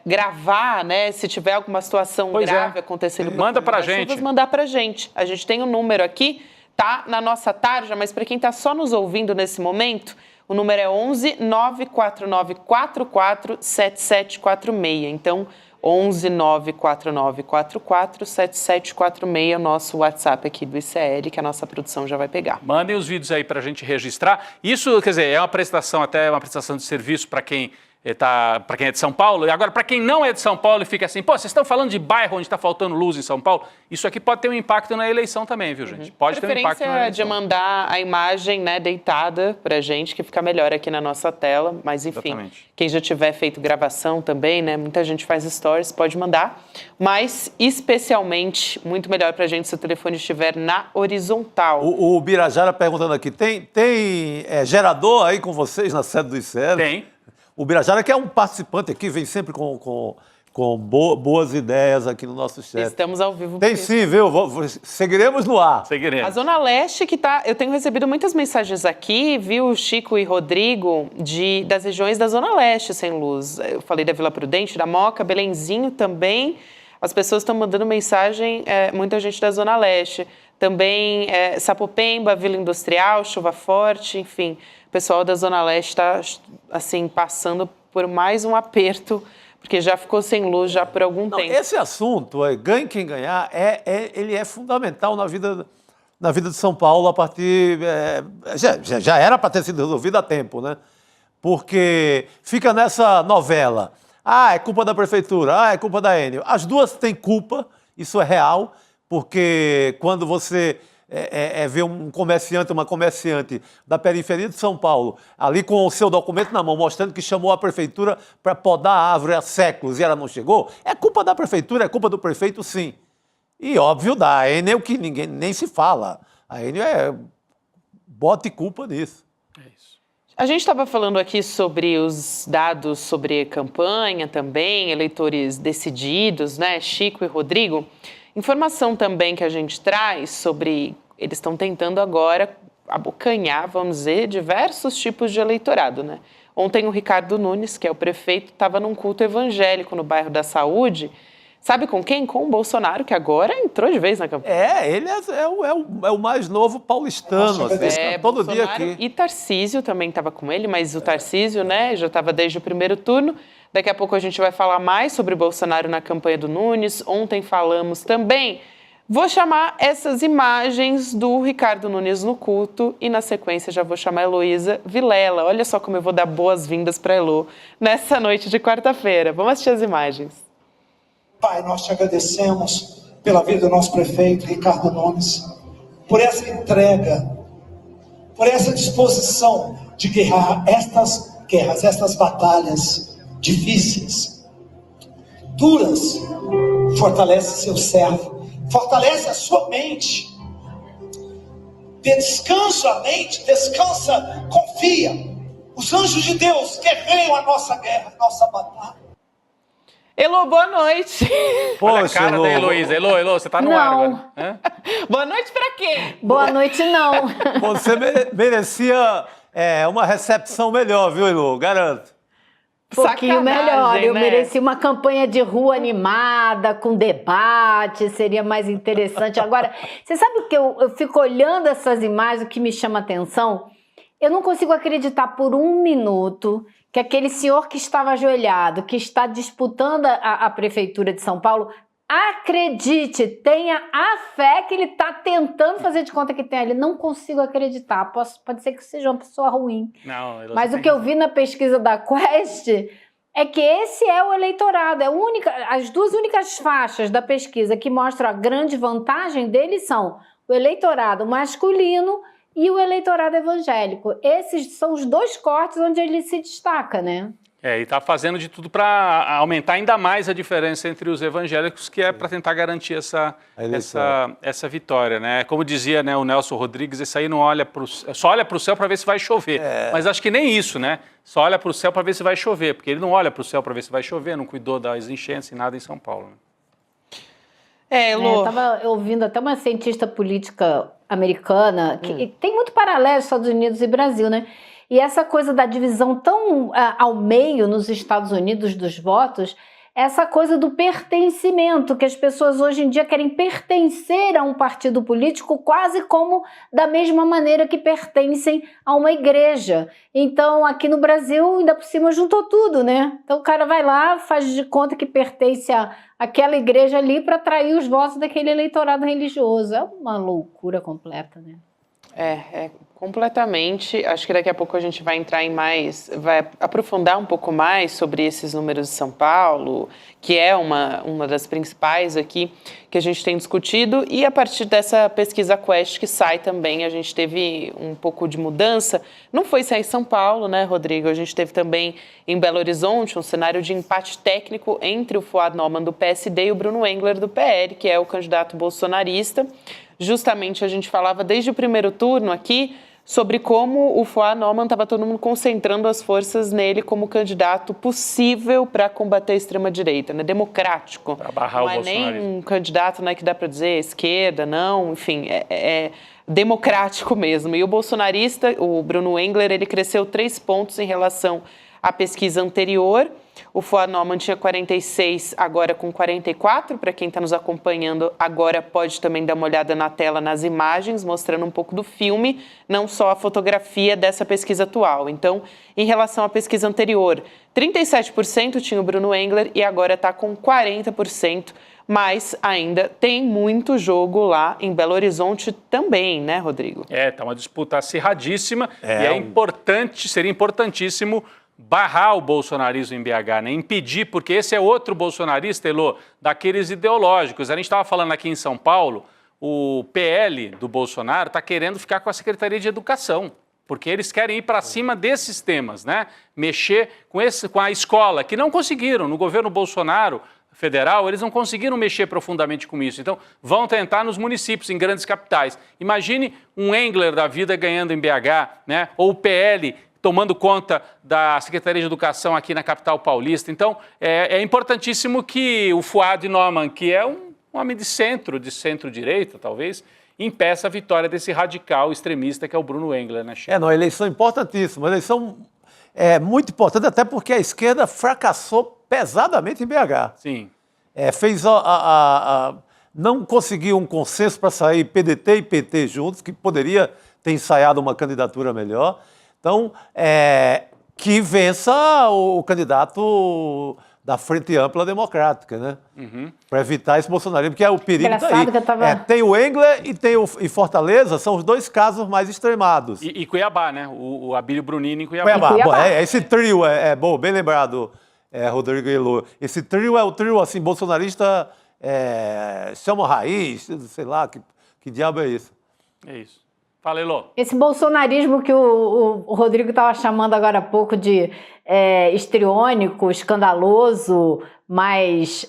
Speaker 5: gravar, né? Se tiver alguma situação grave acontecendo,
Speaker 7: manda para a gente.
Speaker 5: Chuvas, mandar para a gente. A gente tem um número aqui, tá na nossa tarja, mas para quem está só nos ouvindo nesse momento, o número é 11 949 44 7746. Então, 11 949 44 7746, o nosso WhatsApp aqui do ICL, que a nossa produção já vai pegar.
Speaker 7: Mandem os vídeos aí para a gente registrar. Isso, quer dizer, é uma prestação de serviço para quem é de São Paulo. E agora, para quem não é de São Paulo e fica assim, vocês estão falando de bairro onde está faltando luz em São Paulo, isso aqui pode ter um impacto na eleição também, viu, gente? Pode ter um impacto na eleição.
Speaker 5: De mandar a imagem, né, deitada para a gente, que fica melhor aqui na nossa tela. Mas, enfim, quem já tiver feito gravação também, né, muita gente faz stories, pode mandar. Mas, especialmente, muito melhor para a gente se o telefone estiver na horizontal.
Speaker 6: O Birajara perguntando aqui, tem gerador aí com vocês na sede do ICL?
Speaker 7: Tem.
Speaker 6: O Birajara, que é um participante aqui, vem sempre com boas ideias aqui no nosso chat.
Speaker 5: Estamos ao vivo.
Speaker 6: Tem sim, viu? Seguiremos no ar.
Speaker 7: Seguiremos.
Speaker 5: A Zona Leste que tá... Eu tenho recebido muitas mensagens aqui, viu, Chico e Rodrigo, das regiões da Zona Leste sem luz. Eu falei da Vila Prudente, da Moca, Belenzinho também. As pessoas estão mandando mensagem, muita gente da Zona Leste. Também Sapopemba, Vila Industrial, chuva forte, enfim. O pessoal da Zona Leste está, assim, passando por mais um aperto, porque já ficou sem luz já por algum tempo.
Speaker 6: Esse assunto, ganhe quem ganhar, ele é fundamental na vida de São Paulo a partir... já era para ter sido resolvido há tempo, né? Porque fica nessa novela. É culpa da prefeitura, é culpa da Enel. As duas têm culpa, isso é real, porque quando você... ver uma comerciante da periferia de São Paulo, ali com o seu documento na mão, mostrando que chamou a prefeitura para podar a árvore há séculos e ela não chegou, é culpa da prefeitura, é culpa do prefeito, sim. E óbvio da Enel, que ninguém nem se fala. A Enel bote culpa nisso.
Speaker 7: É isso.
Speaker 5: A gente estava falando aqui sobre os dados sobre campanha também, eleitores decididos, né, Chico e Rodrigo. Informação também que a gente traz sobre... Eles estão tentando agora abocanhar, vamos dizer, diversos tipos de eleitorado, né? Ontem o Ricardo Nunes, que é o prefeito, estava num culto evangélico no bairro da Saúde. Sabe com quem? Com o Bolsonaro, que agora entrou de vez na campanha.
Speaker 6: Ele é o mais novo paulistano. Todo dia aqui.
Speaker 5: E Tarcísio também estava com ele, mas o Tarcísio, né, já estava desde o primeiro turno. Daqui a pouco a gente vai falar mais sobre Bolsonaro na campanha do Nunes. Ontem falamos também. Vou chamar essas imagens do Ricardo Nunes no culto e, na sequência, já vou chamar a Heloísa Vilela. Olha só como eu vou dar boas-vindas para a Elô nessa noite de quarta-feira. Vamos assistir as imagens.
Speaker 8: Pai, nós te agradecemos pela vida do nosso prefeito, Ricardo Nunes, por essa entrega, por essa disposição de guerrear estas batalhas difíceis, duras. Fortalece seu servo, fortalece a sua mente, dê descanso à mente, descansa, confia. Os anjos de Deus guerreiam a nossa guerra, a nossa batalha.
Speaker 5: Elô, boa noite.
Speaker 7: Olha a cara da Heloísa. Elô, você tá no ar agora.
Speaker 5: Boa noite pra quê?
Speaker 9: Boa noite, não.
Speaker 6: Você merecia uma recepção melhor, viu, Elô? Garanto.
Speaker 9: pouquinho melhor. Eu
Speaker 5: né?
Speaker 9: mereci uma campanha de rua animada, com debate, seria mais interessante. Agora, você sabe o que eu fico olhando essas imagens, o que me chama atenção? Eu não consigo acreditar por um minuto que aquele senhor que estava ajoelhado, que está disputando a prefeitura de São Paulo, acredite, tenha a fé que ele está tentando fazer de conta que tem ali. Não consigo acreditar. Pode ser que seja uma pessoa ruim.
Speaker 7: Não,
Speaker 9: mas o que eu vi na pesquisa da Quest é que esse é o eleitorado. As duas únicas faixas da pesquisa que mostram a grande vantagem dele são o eleitorado masculino e o eleitorado evangélico. Esses são os dois cortes onde ele se destaca, né?
Speaker 7: E está fazendo de tudo para aumentar ainda mais a diferença entre os evangélicos, que é para tentar garantir essa vitória, né? Como dizia, né, o Nelson Rodrigues, esse aí não olha só olha para o céu para ver se vai chover. Mas acho que nem isso, né? Só olha para o céu para ver se vai chover, porque ele não olha para o céu para ver se vai chover, não cuidou das enchentes e nada em São Paulo. Né?
Speaker 9: Eu estava ouvindo até uma cientista política americana, que tem muito paralelo Estados Unidos e Brasil, né? E essa coisa da divisão tão ao meio nos Estados Unidos dos votos, essa coisa do pertencimento, que as pessoas hoje em dia querem pertencer a um partido político quase como da mesma maneira que pertencem a uma igreja. Então, aqui no Brasil, ainda por cima, juntou tudo, né? Então, o cara vai lá, faz de conta que pertence àquela igreja ali para atrair os votos daquele eleitorado religioso. É uma loucura completa, né?
Speaker 5: Completamente. Acho que daqui a pouco a gente vai entrar vai aprofundar um pouco mais sobre esses números de São Paulo, que é uma das principais aqui que a gente tem discutido, e a partir dessa pesquisa Quest que sai também, a gente teve um pouco de mudança. Não foi só em São Paulo, né, Rodrigo? A gente teve também em Belo Horizonte um cenário de empate técnico entre o Fuad Noman do PSD e o Bruno Engler do PL, que é o candidato bolsonarista. Justamente a gente falava desde o primeiro turno aqui sobre como o Fuad Noman estava todo mundo concentrando as forças nele como candidato possível para combater a extrema-direita, né? Democrático.
Speaker 7: Para barrar
Speaker 5: não
Speaker 7: o
Speaker 5: é nem um candidato, né, que dá para dizer esquerda, não, enfim, é democrático mesmo. E o bolsonarista, o Bruno Engler, ele cresceu 3 pontos em relação à pesquisa anterior. O Fuad Noman tinha 46, agora com 44. Para quem está nos acompanhando agora pode também dar uma olhada na tela, nas imagens, mostrando um pouco do filme, não só a fotografia dessa pesquisa atual. Então, em relação à pesquisa anterior, 37% tinha o Bruno Engler e agora está com 40%, mas ainda tem muito jogo lá em Belo Horizonte também, né, Rodrigo?
Speaker 7: Está uma disputa acirradíssima e seria importantíssimo barrar o bolsonarismo em BH, né? Impedir, porque esse é outro bolsonarista, Elô, daqueles ideológicos. A gente estava falando aqui em São Paulo, o PL do Bolsonaro está querendo ficar com a Secretaria de Educação, porque eles querem ir para cima desses temas, né? Mexer com a escola, que não conseguiram. No governo Bolsonaro federal, eles não conseguiram mexer profundamente com isso. Então, vão tentar nos municípios, em grandes capitais. Imagine um Engler da vida ganhando em BH, né? Ou o PL tomando conta da Secretaria de Educação aqui na capital paulista. Então, é importantíssimo que o Fuad Noman, que é um homem de centro-direita, talvez, impeça a vitória desse radical extremista que é o Bruno Engler, né, Chico?
Speaker 6: Uma eleição importantíssima, uma eleição muito importante, até porque a esquerda fracassou pesadamente em BH.
Speaker 7: Sim.
Speaker 6: Não conseguiu um consenso para sair PDT e PT juntos, que poderia ter ensaiado uma candidatura melhor. Então, que vença o candidato da Frente Ampla Democrática, né? Para evitar esse bolsonarismo, porque o perigo está aí. Tem o Engler e Fortaleza, são os dois casos mais extremados.
Speaker 7: E Cuiabá, né? O Abílio Brunini em Cuiabá.
Speaker 6: Bom, esse trio bom, bem lembrado, Rodrigo Elô. Esse trio é o trio, assim, bolsonarista, chama raiz, sei lá, que diabo é isso?
Speaker 7: É isso. Fala, Elô.
Speaker 9: Esse bolsonarismo que o Rodrigo estava chamando agora há pouco de histriônico, escandaloso, mais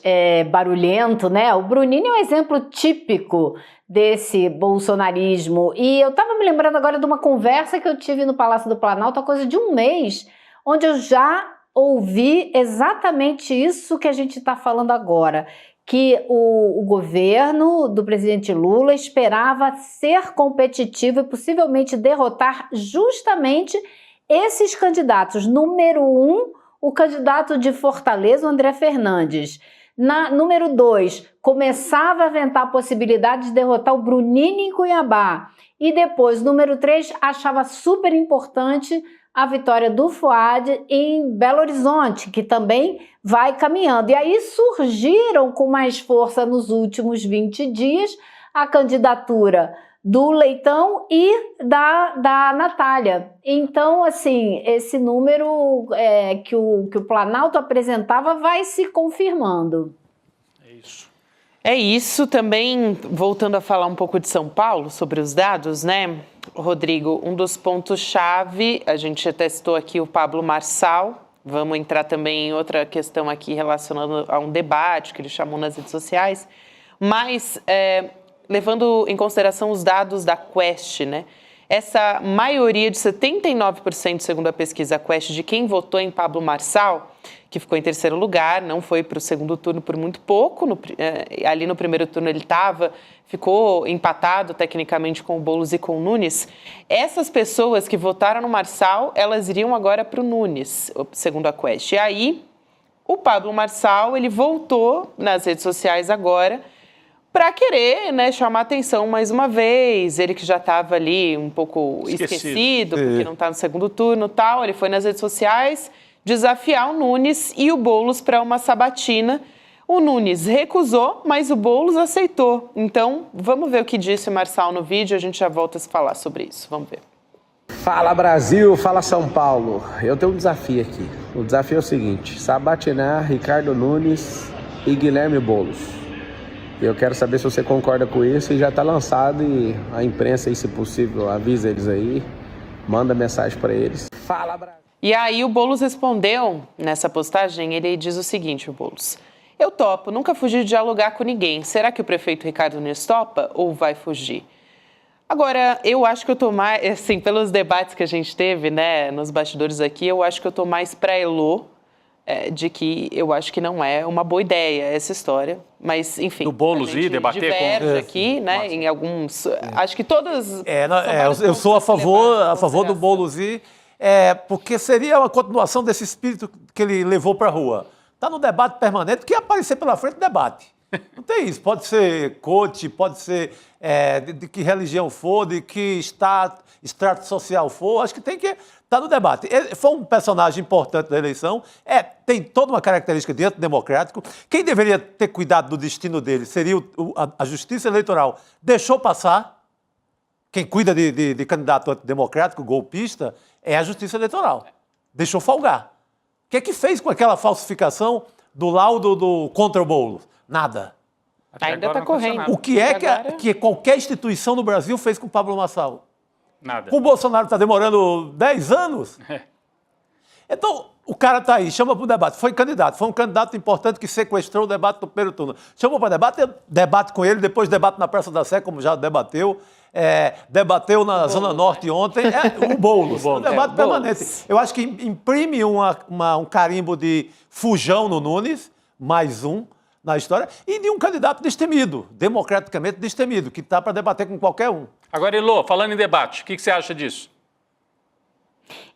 Speaker 9: barulhento, né? O Brunini é um exemplo típico desse bolsonarismo. E eu estava me lembrando agora de uma conversa que eu tive no Palácio do Planalto há coisa de um mês, onde eu já ouvi exatamente isso que a gente está falando agora, que o governo do presidente Lula esperava ser competitivo e possivelmente derrotar justamente esses candidatos. Número 1, o candidato de Fortaleza, o André Fernandes. Número 2, começava a aventar a possibilidade de derrotar o Brunini em Cuiabá. E depois, número 3, achava super importante a vitória do Fuad em Belo Horizonte, que também vai caminhando. E aí surgiram com mais força nos últimos 20 dias a candidatura do Leitão e da Natália. Então, assim, esse número que o Planalto apresentava vai se confirmando.
Speaker 5: É isso também, voltando a falar um pouco de São Paulo, sobre os dados, né, Rodrigo? Um dos pontos-chave, a gente já testou aqui o Pablo Marçal, vamos entrar também em outra questão aqui relacionada a um debate que ele chamou nas redes sociais, mas levando em consideração os dados da Quest, né? Essa maioria de 79%, segundo a pesquisa Quest, de quem votou em Pablo Marçal, que ficou em terceiro lugar, não foi para o segundo turno por muito pouco, ali no primeiro turno ele ficou empatado tecnicamente com o Boulos e com o Nunes. Essas pessoas que votaram no Marçal, elas iriam agora para o Nunes, segundo a Quest. E aí, o Pablo Marçal, ele voltou nas redes sociais agora, para querer, né, chamar atenção mais uma vez. Ele que já estava ali um pouco esquecido porque não está no segundo turno e tal. Ele foi nas redes sociais desafiar o Nunes e o Boulos para uma sabatina. O Nunes recusou, mas o Boulos aceitou. Então, vamos ver o que disse o Marçal no vídeo. A gente já volta a se falar sobre isso. Vamos ver.
Speaker 2: Fala Brasil, fala São Paulo. Eu tenho um desafio aqui. O desafio é o seguinte: sabatinar Ricardo Nunes e Guilherme Boulos. Eu quero saber se você concorda com isso e já está lançado, e a imprensa aí, se possível, avisa eles aí, manda mensagem para eles. Fala, Brasil!
Speaker 5: E aí o Boulos respondeu nessa postagem, ele diz o seguinte, o Boulos: eu topo, nunca fugi de dialogar com ninguém. Será que o prefeito Ricardo Nunes topa ou vai fugir? Agora, eu acho que eu tô mais, assim, pelos debates que a gente teve, né, nos bastidores aqui, eu acho que eu tô mais pra Elô, de que eu acho que não é uma boa ideia essa história, mas enfim.
Speaker 7: Do Boulos ir debater
Speaker 5: com aqui, né? Em alguns, acho que todas.
Speaker 6: Eu sou a favor do Boulos ir, porque seria uma continuação desse espírito que ele levou para a rua. Está no debate permanente, que aparecer pela frente debate. Não tem isso. Pode ser coach, pode ser de que religião for, de que extrato social for. Acho que tem que estar no debate. Ele foi um personagem importante da eleição. Tem toda uma característica de antidemocrático. Quem deveria ter cuidado do destino dele seria a Justiça Eleitoral. Deixou passar. Quem cuida de candidato antidemocrático, golpista, é a Justiça Eleitoral. Deixou folgar. O que é que fez com aquela falsificação do laudo contra o Boulos? Nada.
Speaker 5: Ainda está correndo.
Speaker 6: O que é que qualquer instituição no Brasil fez com o Pablo Marçal?
Speaker 7: Nada.
Speaker 6: Com o Bolsonaro está demorando 10 anos? Então, o cara está aí, chama para o debate. Foi um candidato importante que sequestrou o debate do primeiro turno. Chamou para debate com ele, depois debate na Praça da Sé, como já debateu. Debateu na Zona Norte ontem. O Boulos. Um debate permanente. Eu acho que imprime um carimbo de fujão no Nunes, mais um na história, e de um candidato destemido, democraticamente destemido, que está para debater com qualquer um.
Speaker 7: Agora, Elô, falando em debate, o que você acha disso?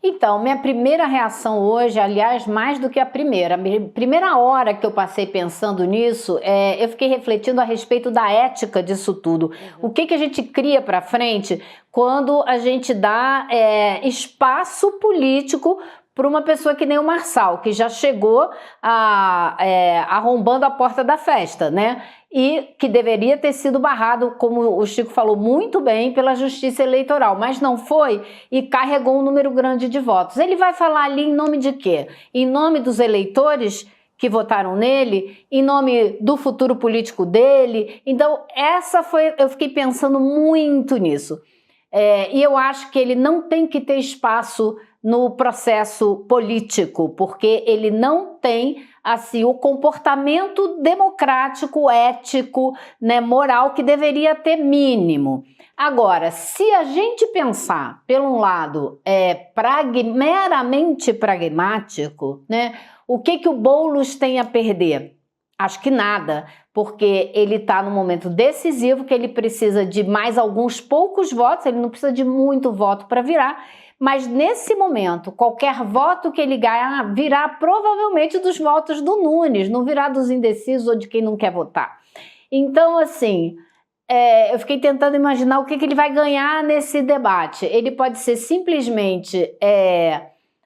Speaker 9: Então, minha primeira reação hoje, aliás, mais do que a primeira hora que eu passei pensando nisso, eu fiquei refletindo a respeito da ética disso tudo. O que a gente cria para frente quando a gente dá espaço político para uma pessoa que nem o Marçal, que já chegou arrombando a porta da festa, né? E que deveria ter sido barrado, como o Chico falou muito bem, pela Justiça Eleitoral, mas não foi e carregou um número grande de votos. Ele vai falar ali em nome de quê? Em nome dos eleitores que votaram nele, em nome do futuro político dele. Então, eu fiquei pensando muito nisso. E eu acho que ele não tem que ter espaço no processo político, porque ele não tem assim o comportamento democrático, ético, né, moral que deveria ter mínimo. Agora, se a gente pensar, pelo lado, meramente pragmático, né, o que o Boulos tem a perder? Acho que nada, porque ele está num momento decisivo, que ele precisa de mais alguns poucos votos, ele não precisa de muito voto para virar, Mas nesse momento, qualquer voto que ele ganhar virá provavelmente dos votos do Nunes, não virá dos indecisos ou de quem não quer votar. Então, assim, eu fiquei tentando imaginar o que ele vai ganhar nesse debate. Ele pode ser simplesmente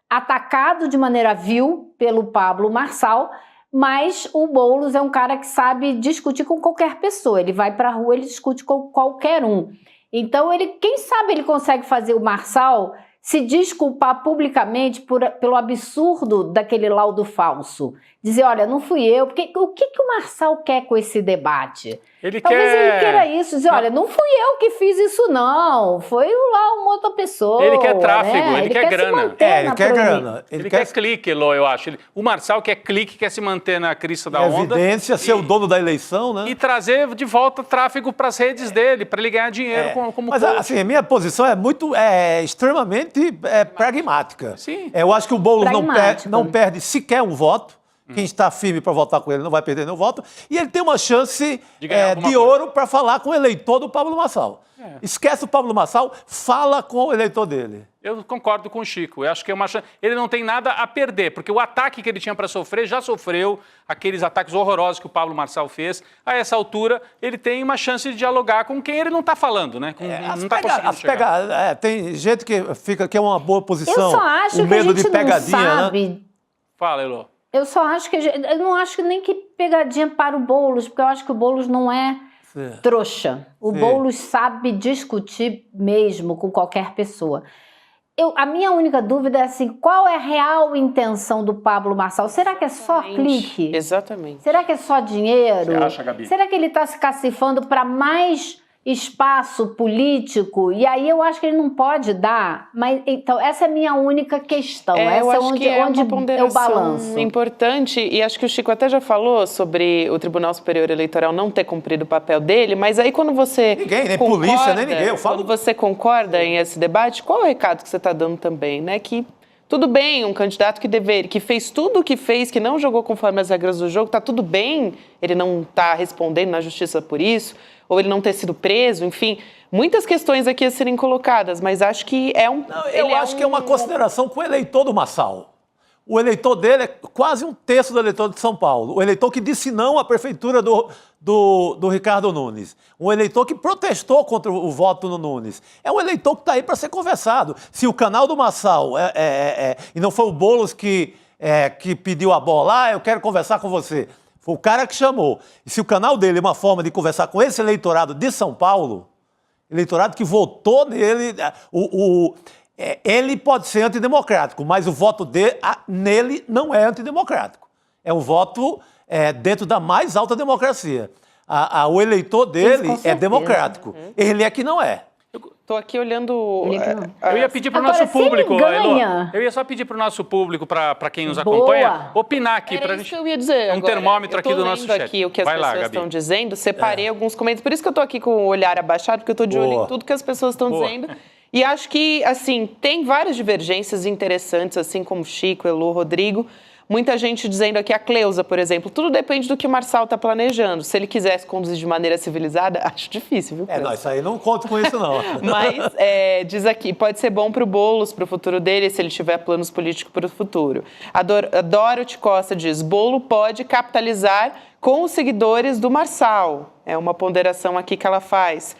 Speaker 9: atacado de maneira vil pelo Pablo Marçal, mas o Boulos é um cara que sabe discutir com qualquer pessoa. Ele vai para a rua, ele discute com qualquer um. Então, quem sabe ele consegue fazer o Marçal se desculpar publicamente pelo absurdo daquele laudo falso. Dizer, olha, não fui eu. Porque o que o Marçal quer com esse debate? Talvez ele queira isso. Dizer, olha, não fui eu que fiz isso, não. Foi lá uma outra pessoa.
Speaker 7: Ele quer tráfego,
Speaker 9: né?
Speaker 7: ele quer grana.
Speaker 6: Ele quer grana.
Speaker 7: Ele quer clique, Elô, eu acho. O Marçal quer clique, quer se manter na crista da onda.
Speaker 6: Evidência, ser o dono da eleição, né?
Speaker 7: E trazer de volta tráfego para as redes dele, para ele ganhar dinheiro como
Speaker 6: Mas, assim, a minha posição é extremamente pragmática.
Speaker 7: Sim.
Speaker 6: Eu acho que o Boulos não perde sequer um voto. Quem está firme para votar com ele não vai perder nenhum voto. E ele tem uma chance de ouro para falar com o eleitor do Pablo Marçal. Esquece o Pablo Marçal, fala com o eleitor dele.
Speaker 7: Eu concordo com o Chico. Eu acho que é uma chance. Ele não tem nada a perder, porque o ataque que ele tinha para sofrer já sofreu, aqueles ataques horrorosos que o Pablo Marçal fez. A essa altura, ele tem uma chance de dialogar com quem ele não está falando, né? Não está conseguindo chegar.
Speaker 6: Tem gente que fica que é uma boa posição.
Speaker 9: Eu só acho
Speaker 6: o medo
Speaker 9: que a gente
Speaker 6: de pegadinha,
Speaker 9: não sabe.
Speaker 6: Né?
Speaker 7: Fala, Elô.
Speaker 9: Eu só acho que... Eu não acho nem que pegadinha para o Boulos, porque eu acho que o Boulos não é trouxa. O Boulos sabe discutir mesmo com qualquer pessoa. A minha única dúvida é assim, qual é a real intenção do Pablo Marçal? Será que é só clique?
Speaker 5: Exatamente.
Speaker 9: Será que é só dinheiro?
Speaker 7: Você acha, Gabi?
Speaker 9: Será que ele está se cacifando para mais espaço político? E aí eu acho que ele não pode dar. Mas então essa é a minha única questão.
Speaker 5: Eu
Speaker 9: essa
Speaker 5: acho
Speaker 9: onde
Speaker 5: que é
Speaker 9: onde
Speaker 5: uma ponderação
Speaker 9: eu balanço.
Speaker 5: importante, e acho que o Chico até já falou sobre o Tribunal Superior Eleitoral não ter cumprido o papel dele, mas aí quando você
Speaker 6: Ninguém, nem
Speaker 5: concorda,
Speaker 6: polícia, nem ninguém.
Speaker 5: Quando você concorda em esse debate, qual é o recado que você está dando também, né? Que tudo bem, um candidato que fez tudo o que fez, que não jogou conforme as regras do jogo, está tudo bem, ele não está respondendo na justiça por isso, ou ele não ter sido preso, enfim, muitas questões aqui a serem colocadas, mas acho que
Speaker 6: Eu acho que é uma consideração com o eleitor do Marçal. O eleitor dele é quase um terço do eleitor de São Paulo. O eleitor que disse não à prefeitura do Ricardo Nunes. Um eleitor que protestou contra o voto no Nunes. É um eleitor que está aí para ser conversado. Se o canal do Marçal e não foi o Boulos que pediu a bola, eu quero conversar com você. Foi o cara que chamou. E se o canal dele é uma forma de conversar com esse eleitorado de São Paulo, eleitorado que votou nele, ele pode ser antidemocrático, mas o voto nele não é antidemocrático. É um voto dentro da mais alta democracia. O eleitor dele é democrático. Ele é que não é.
Speaker 5: Estou aqui olhando...
Speaker 7: Eu ia pedir para o nosso público, Elô, eu ia só pedir para o nosso público, para quem nos acompanha, opinar aqui.
Speaker 5: Era isso que eu ia dizer
Speaker 7: um termômetro aqui do nosso chat.
Speaker 5: Eu estou lendo aqui o que as pessoas estão dizendo, separei alguns comentários, por isso que eu estou aqui com o olhar abaixado, porque eu estou de olho em tudo que as pessoas estão dizendo. E acho que, assim, tem várias divergências interessantes, assim como Chico, Elô, Rodrigo. Muita gente dizendo aqui, a Cleusa, por exemplo, tudo depende do que o Marçal está planejando. Se ele quisesse conduzir de maneira civilizada, acho difícil, viu, Cleusa?
Speaker 6: Não, isso aí não conto com isso, não.
Speaker 5: Mas, diz aqui, pode ser bom para o Boulos, para o futuro dele, se ele tiver planos políticos para o futuro. A Dorothy Costa diz, Boulos pode capitalizar com os seguidores do Marçal. É uma ponderação aqui que ela faz.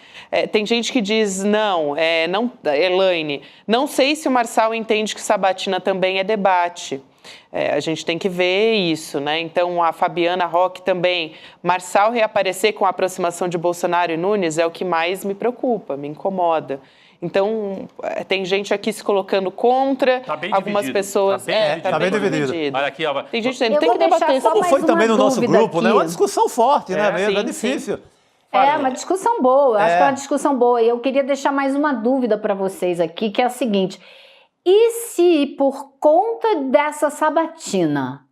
Speaker 5: Tem gente que diz, não, Elaine, não sei se o Marçal entende que sabatina também é debate. A gente tem que ver isso, né? Então, a Fabiana Roque também. Marçal reaparecer com a aproximação de Bolsonaro e Nunes é o que mais me preocupa, me incomoda. Então, tem gente aqui se colocando contra, algumas pessoas...
Speaker 6: Tá bem dividido.
Speaker 7: Olha aqui, ó.
Speaker 5: Tem gente dizendo, tem que debater.
Speaker 6: Como foi também no nosso grupo, né? Uma discussão forte, né?
Speaker 5: Sim,
Speaker 6: é difícil.
Speaker 5: Sim.
Speaker 9: Uma discussão boa, acho que é uma discussão boa. E eu queria deixar mais uma dúvida para vocês aqui, que é a seguinte... E se, por conta dessa sabatina,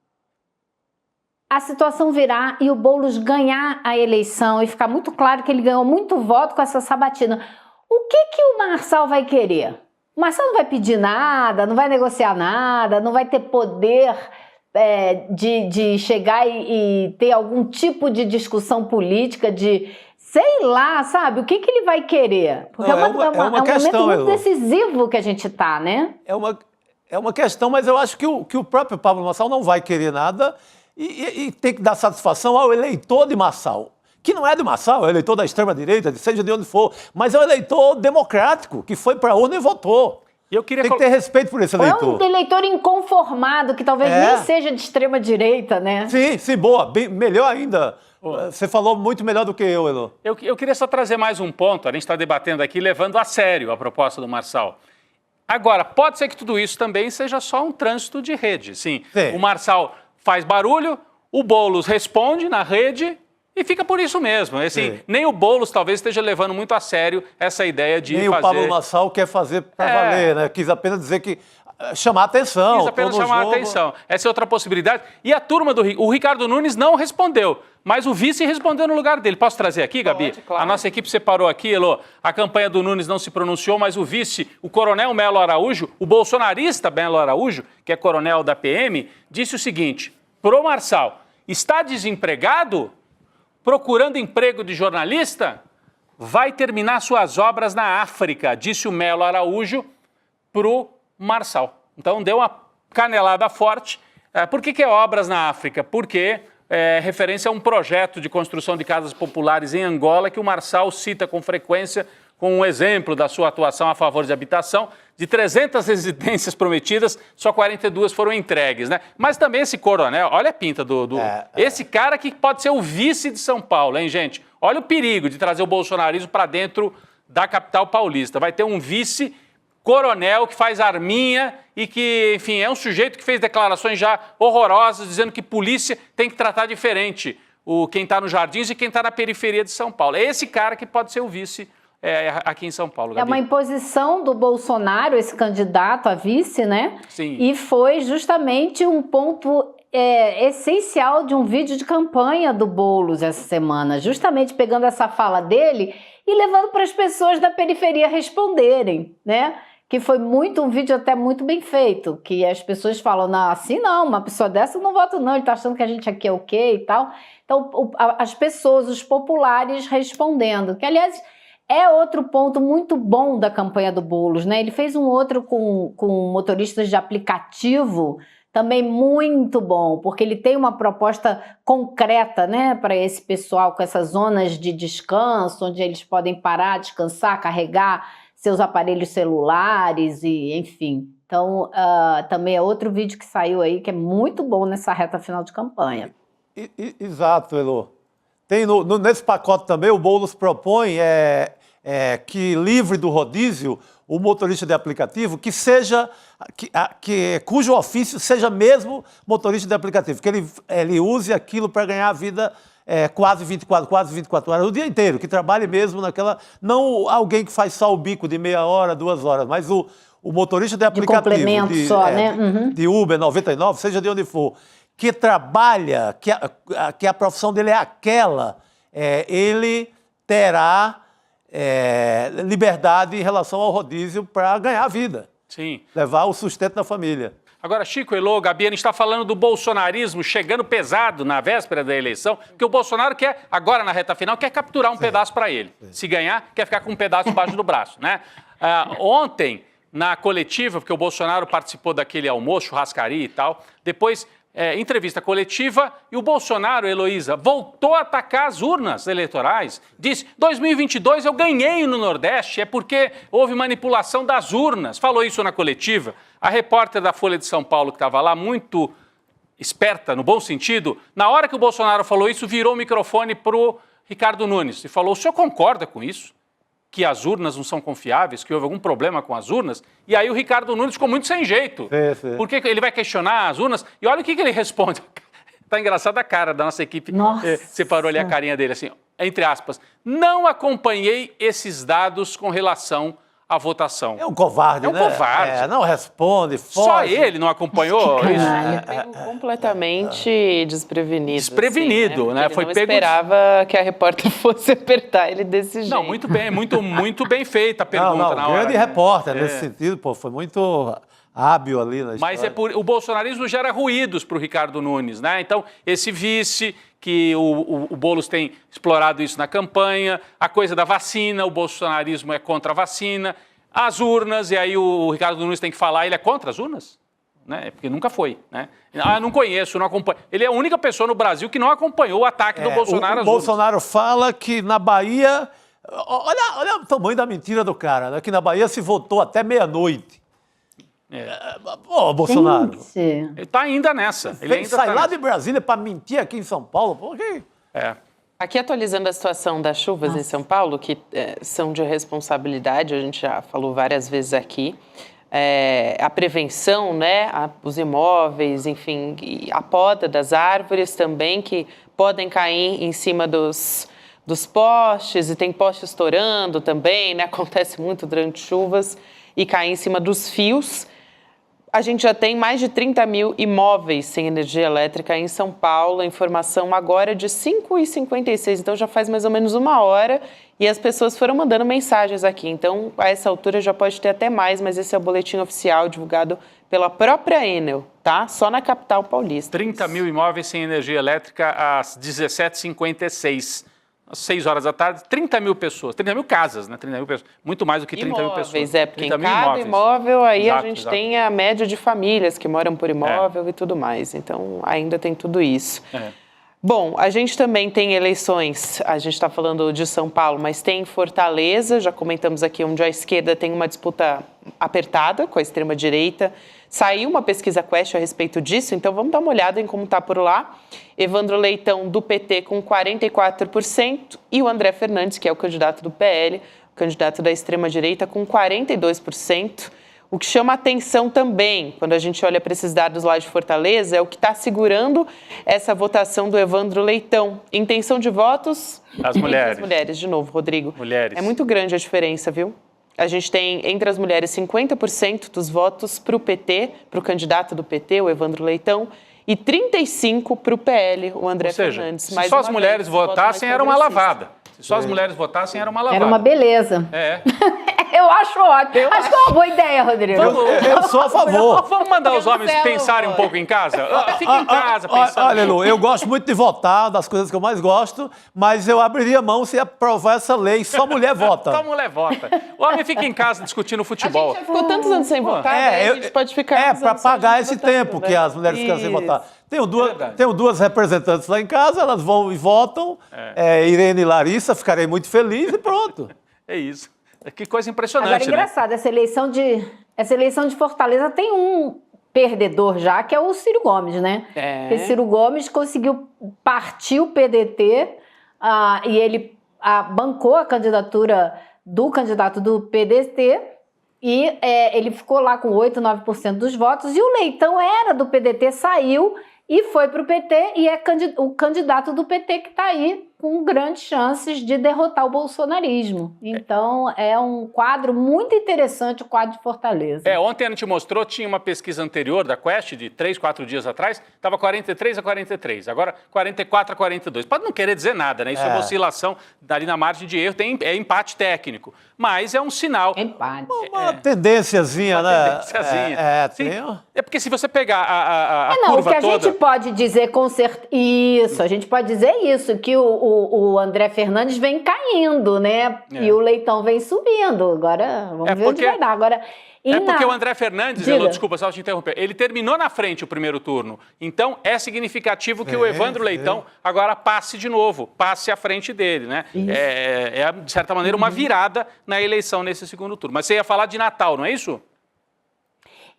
Speaker 9: a situação virar e o Boulos ganhar a eleição e ficar muito claro que ele ganhou muito voto com essa sabatina, o que o Marçal vai querer? O Marçal não vai pedir nada, não vai negociar nada, não vai ter poder de chegar e ter algum tipo de discussão política, de Sei lá, sabe? O que ele vai querer? Porque
Speaker 6: Não,
Speaker 9: é um
Speaker 6: questão,
Speaker 9: momento muito decisivo que a gente tá, né?
Speaker 6: É uma questão, mas eu acho que o próprio Pablo Marçal não vai querer nada e tem que dar satisfação ao eleitor de Marçal, que não é de Marçal, é o eleitor da extrema-direita, seja de onde for, mas é um eleitor democrático, que foi para a urna e votou.
Speaker 7: E eu queria
Speaker 6: tem que ter respeito por esse eleitor.
Speaker 9: É um eleitor inconformado, que talvez nem seja de extrema-direita, né?
Speaker 6: Sim, boa. Melhor ainda. Você falou muito melhor do que eu, Elô.
Speaker 7: Eu queria só trazer mais um ponto. A gente está debatendo aqui, levando a sério a proposta do Marçal. Agora, pode ser que tudo isso também seja só um trânsito de rede. Sim. O Marçal faz barulho, o Boulos responde na rede e fica por isso mesmo. Assim, nem o Boulos talvez esteja levando muito a sério essa ideia de
Speaker 6: nem
Speaker 7: fazer...
Speaker 6: o Pablo Marçal quer fazer para valer, né? Quis apenas dizer que... chamar a atenção.
Speaker 7: Quis apenas chamar a atenção. Essa é outra possibilidade. E a turma o Ricardo Nunes não respondeu, mas o vice respondeu no lugar dele. Posso trazer aqui, Gabi?
Speaker 5: Pode, claro.
Speaker 7: A nossa equipe separou aqui, Elô. A campanha do Nunes não se pronunciou, mas o vice, o coronel Melo Araújo, o bolsonarista Melo Araújo, que é coronel da PM, disse o seguinte: pro Marçal, está desempregado? Procurando emprego de jornalista? Vai terminar suas obras na África, disse o Melo Araújo pro Marçal. Então deu uma canelada forte. Por que é obras na África? Porque é referência a um projeto de construção de casas populares em Angola que o Marçal cita com frequência com um exemplo da sua atuação a favor de habitação. De 300 residências prometidas, só 42 foram entregues, né? Mas também esse coronel, olha a pinta esse cara que pode ser o vice de São Paulo, hein, gente? Olha o perigo de trazer o bolsonarismo para dentro da capital paulista. Vai ter um vice coronel que faz arminha e que, enfim, é um sujeito que fez declarações já horrorosas, dizendo que polícia tem que tratar diferente quem está nos Jardins e quem está na periferia de São Paulo. É esse cara que pode ser o vice aqui em São Paulo, Gabi.
Speaker 9: É uma imposição do Bolsonaro, esse candidato a vice, né?
Speaker 7: Sim.
Speaker 9: E foi justamente um ponto essencial de um vídeo de campanha do Boulos essa semana, justamente pegando essa fala dele e levando para as pessoas da periferia responderem, né? Que foi um vídeo até muito bem feito, que as pessoas falam, não, assim não, uma pessoa dessa eu não voto não, ele tá achando que a gente aqui é o quê e tal. Então, as pessoas, os populares respondendo, que aliás é outro ponto muito bom da campanha do Boulos, né? Ele fez um outro com motoristas de aplicativo, também muito bom, porque ele tem uma proposta concreta, né, para esse pessoal com essas zonas de descanso, onde eles podem parar, descansar, carregar seus aparelhos celulares e enfim. Então, também é outro vídeo que saiu aí que é muito bom nessa reta final de campanha.
Speaker 6: Exato, Elô. Tem nesse pacote também o Boulos propõe que livre do rodízio o motorista de aplicativo cujo ofício seja mesmo motorista de aplicativo, que ele use aquilo para ganhar a vida quase 24 horas, o dia inteiro, que trabalhe mesmo não alguém que faz só o bico de meia hora, 2 horas, mas o motorista de aplicativo,
Speaker 9: de complemento só, né? Uhum.
Speaker 6: De Uber 99, seja de onde for, que trabalha, que a profissão dele é aquela, ele terá liberdade em relação ao rodízio para ganhar a vida.
Speaker 7: Sim.
Speaker 6: Levar o sustento da família.
Speaker 7: Agora, Chico, Elô, Gabi, a gente está falando do bolsonarismo chegando pesado na véspera da eleição, porque o Bolsonaro quer, agora na reta final, quer capturar um pedaço para ele. Se ganhar, quer ficar com um pedaço embaixo do braço, né? Ontem, na coletiva, porque o Bolsonaro participou daquele almoço, churrascaria e tal, depois entrevista coletiva, e o Bolsonaro, Heloísa, voltou a atacar as urnas eleitorais. Disse, 2022 eu ganhei no Nordeste, é porque houve manipulação das urnas. Falou isso na coletiva. A repórter da Folha de São Paulo, que estava lá, muito esperta, no bom sentido, na hora que o Bolsonaro falou isso, virou o microfone para o Ricardo Nunes e falou, o senhor concorda com isso? Que as urnas não são confiáveis, que houve algum problema com as urnas? E aí o Ricardo Nunes ficou muito sem jeito. Porque ele vai questionar as urnas e olha o que ele responde. Tá engraçada a cara da nossa equipe. Separou ali a carinha dele, assim, entre aspas. Não acompanhei esses dados com relação à votação.
Speaker 6: É um covarde, né?
Speaker 7: É um covarde.
Speaker 6: Não responde, foge.
Speaker 7: Só ele não acompanhou isso?
Speaker 5: Ele pegou completamente desprevenido.
Speaker 7: Desprevenido,
Speaker 5: assim,
Speaker 7: né?
Speaker 5: Ele
Speaker 7: Foi
Speaker 5: não
Speaker 7: pego...
Speaker 5: esperava que a repórter fosse apertar ele desse jeito.
Speaker 7: Não, muito bem, muito bem feita a pergunta na hora.
Speaker 6: Grande repórter nesse sentido, foi muito hábil ali na
Speaker 7: Mas
Speaker 6: história.
Speaker 7: o bolsonarismo gera ruídos para o Ricardo Nunes, né? Então, esse vice, que o Boulos tem explorado isso na campanha, a coisa da vacina, o bolsonarismo é contra a vacina, as urnas, e aí o Ricardo Nunes tem que falar, ele é contra as urnas? Né? Porque nunca foi, né? Não conheço, não acompanho. Ele é a única pessoa no Brasil que não acompanhou o ataque do Bolsonaro às urnas.
Speaker 6: O Bolsonaro fala que na Bahia... Olha o tamanho da mentira do cara, né? Que na Bahia se votou até meia-noite. Bolsonaro.
Speaker 9: Gente.
Speaker 7: Ele está ainda nessa. Ele ainda
Speaker 6: Sai
Speaker 7: tá
Speaker 6: lá
Speaker 7: nessa.
Speaker 6: de Brasília para mentir aqui em São Paulo. Por quê?
Speaker 5: Aqui atualizando a situação das chuvas em São Paulo, que são de responsabilidade, a gente já falou várias vezes aqui. A prevenção, né, os imóveis, enfim, e a poda das árvores também, que podem cair em cima dos postes, e tem poste estourando também, né, acontece muito durante chuvas, e cair em cima dos fios. A gente já tem mais de 30 mil imóveis sem energia elétrica em São Paulo. A informação agora é de 5h56, então já faz mais ou menos uma hora. E as pessoas foram mandando mensagens aqui. Então, a essa altura já pode ter até mais, mas esse é o boletim oficial divulgado pela própria Enel, tá? Só na capital paulista.
Speaker 7: 30 mil imóveis sem energia elétrica às 17h56. Às 6 horas da tarde, 30 mil pessoas, 30 mil casas, né? 30 mil pessoas, muito mais do que 30 mil pessoas.
Speaker 5: Porque em cada imóvel aí
Speaker 7: Exato,
Speaker 5: a gente tem a média de famílias que moram por imóvel e tudo mais. Então, ainda tem tudo isso. Bom, a gente também tem eleições, a gente está falando de São Paulo, mas tem Fortaleza, já comentamos aqui, onde a esquerda tem uma disputa apertada com a extrema-direita. Saiu uma pesquisa Quest a respeito disso, então vamos dar uma olhada em como está por lá. Evandro Leitão, do PT, com 44%, e o André Fernandes, que é o candidato do PL, o candidato da extrema-direita, com 42%. O que chama atenção também, quando a gente olha para esses dados lá de Fortaleza, é o que está segurando essa votação do Evandro Leitão. Intenção de votos?
Speaker 7: As mulheres.
Speaker 5: As mulheres, de novo, Rodrigo.
Speaker 7: Mulheres.
Speaker 5: É muito grande a diferença, viu? A gente tem, entre as mulheres, 50% dos votos para o PT, para o candidato do PT, o Evandro Leitão, e 35% para o PL, o André Fernandes.
Speaker 7: Se só as mulheres votassem, era uma lavada. Se só as mulheres votassem, era uma lavada.
Speaker 9: Era uma beleza. Eu acho ótimo. Acho que é uma boa ideia, Rodrigo.
Speaker 6: Eu sou a favor.
Speaker 7: Vamos mandar os homens pensarem um pouco em casa? Fica em casa pensando.
Speaker 6: Olha, Lu, eu gosto muito de votar, das coisas que eu mais gosto, mas eu abriria mão se aprovar essa lei. Só mulher vota.
Speaker 7: Só mulher vota. O homem fica em casa discutindo futebol.
Speaker 5: A gente já ficou tantos anos sem votar, né? A gente pode ficar...
Speaker 6: para pagar esse tempo que as mulheres ficam sem votar. Tenho duas representantes lá em casa, elas vão e votam. Irene e Larissa, ficarei muito feliz e pronto.
Speaker 7: É isso. Que coisa impressionante,
Speaker 9: Agora, engraçado, essa eleição de Fortaleza tem um perdedor já, que é o Ciro Gomes, né? Porque Ciro Gomes conseguiu partir o PDT e ele bancou a candidatura do candidato do PDT e ele ficou lá com 8, 9% dos votos, e o Leitão era do PDT, saiu e foi para o PT, e é o candidato do PT que está aí com grandes chances de derrotar o bolsonarismo. Então, é um quadro muito interessante, o quadro de Fortaleza.
Speaker 7: Ontem a gente mostrou, tinha uma pesquisa anterior da Quest, de 3, 4 dias atrás, estava 43-43, agora 44-42. Pode não querer dizer nada, né? Isso é uma oscilação ali na margem de erro, é empate técnico, mas é um sinal.
Speaker 9: Empate.
Speaker 6: Uma tendênciazinha, né?
Speaker 7: Sim. É porque se você pegar a curva
Speaker 9: toda... O que a gente pode dizer com certeza... Isso, a gente pode dizer isso, que o André Fernandes vem caindo, né? E o Leitão vem subindo. Agora, vamos ver onde vai dar. Agora,
Speaker 7: porque o André Fernandes, desculpa só te interromper, ele terminou na frente o primeiro turno. Então, é significativo que o Evandro Leitão agora passe de novo, passe à frente dele, né? De certa maneira, uma virada na eleição nesse segundo turno. Mas você ia falar de Natal, não é isso?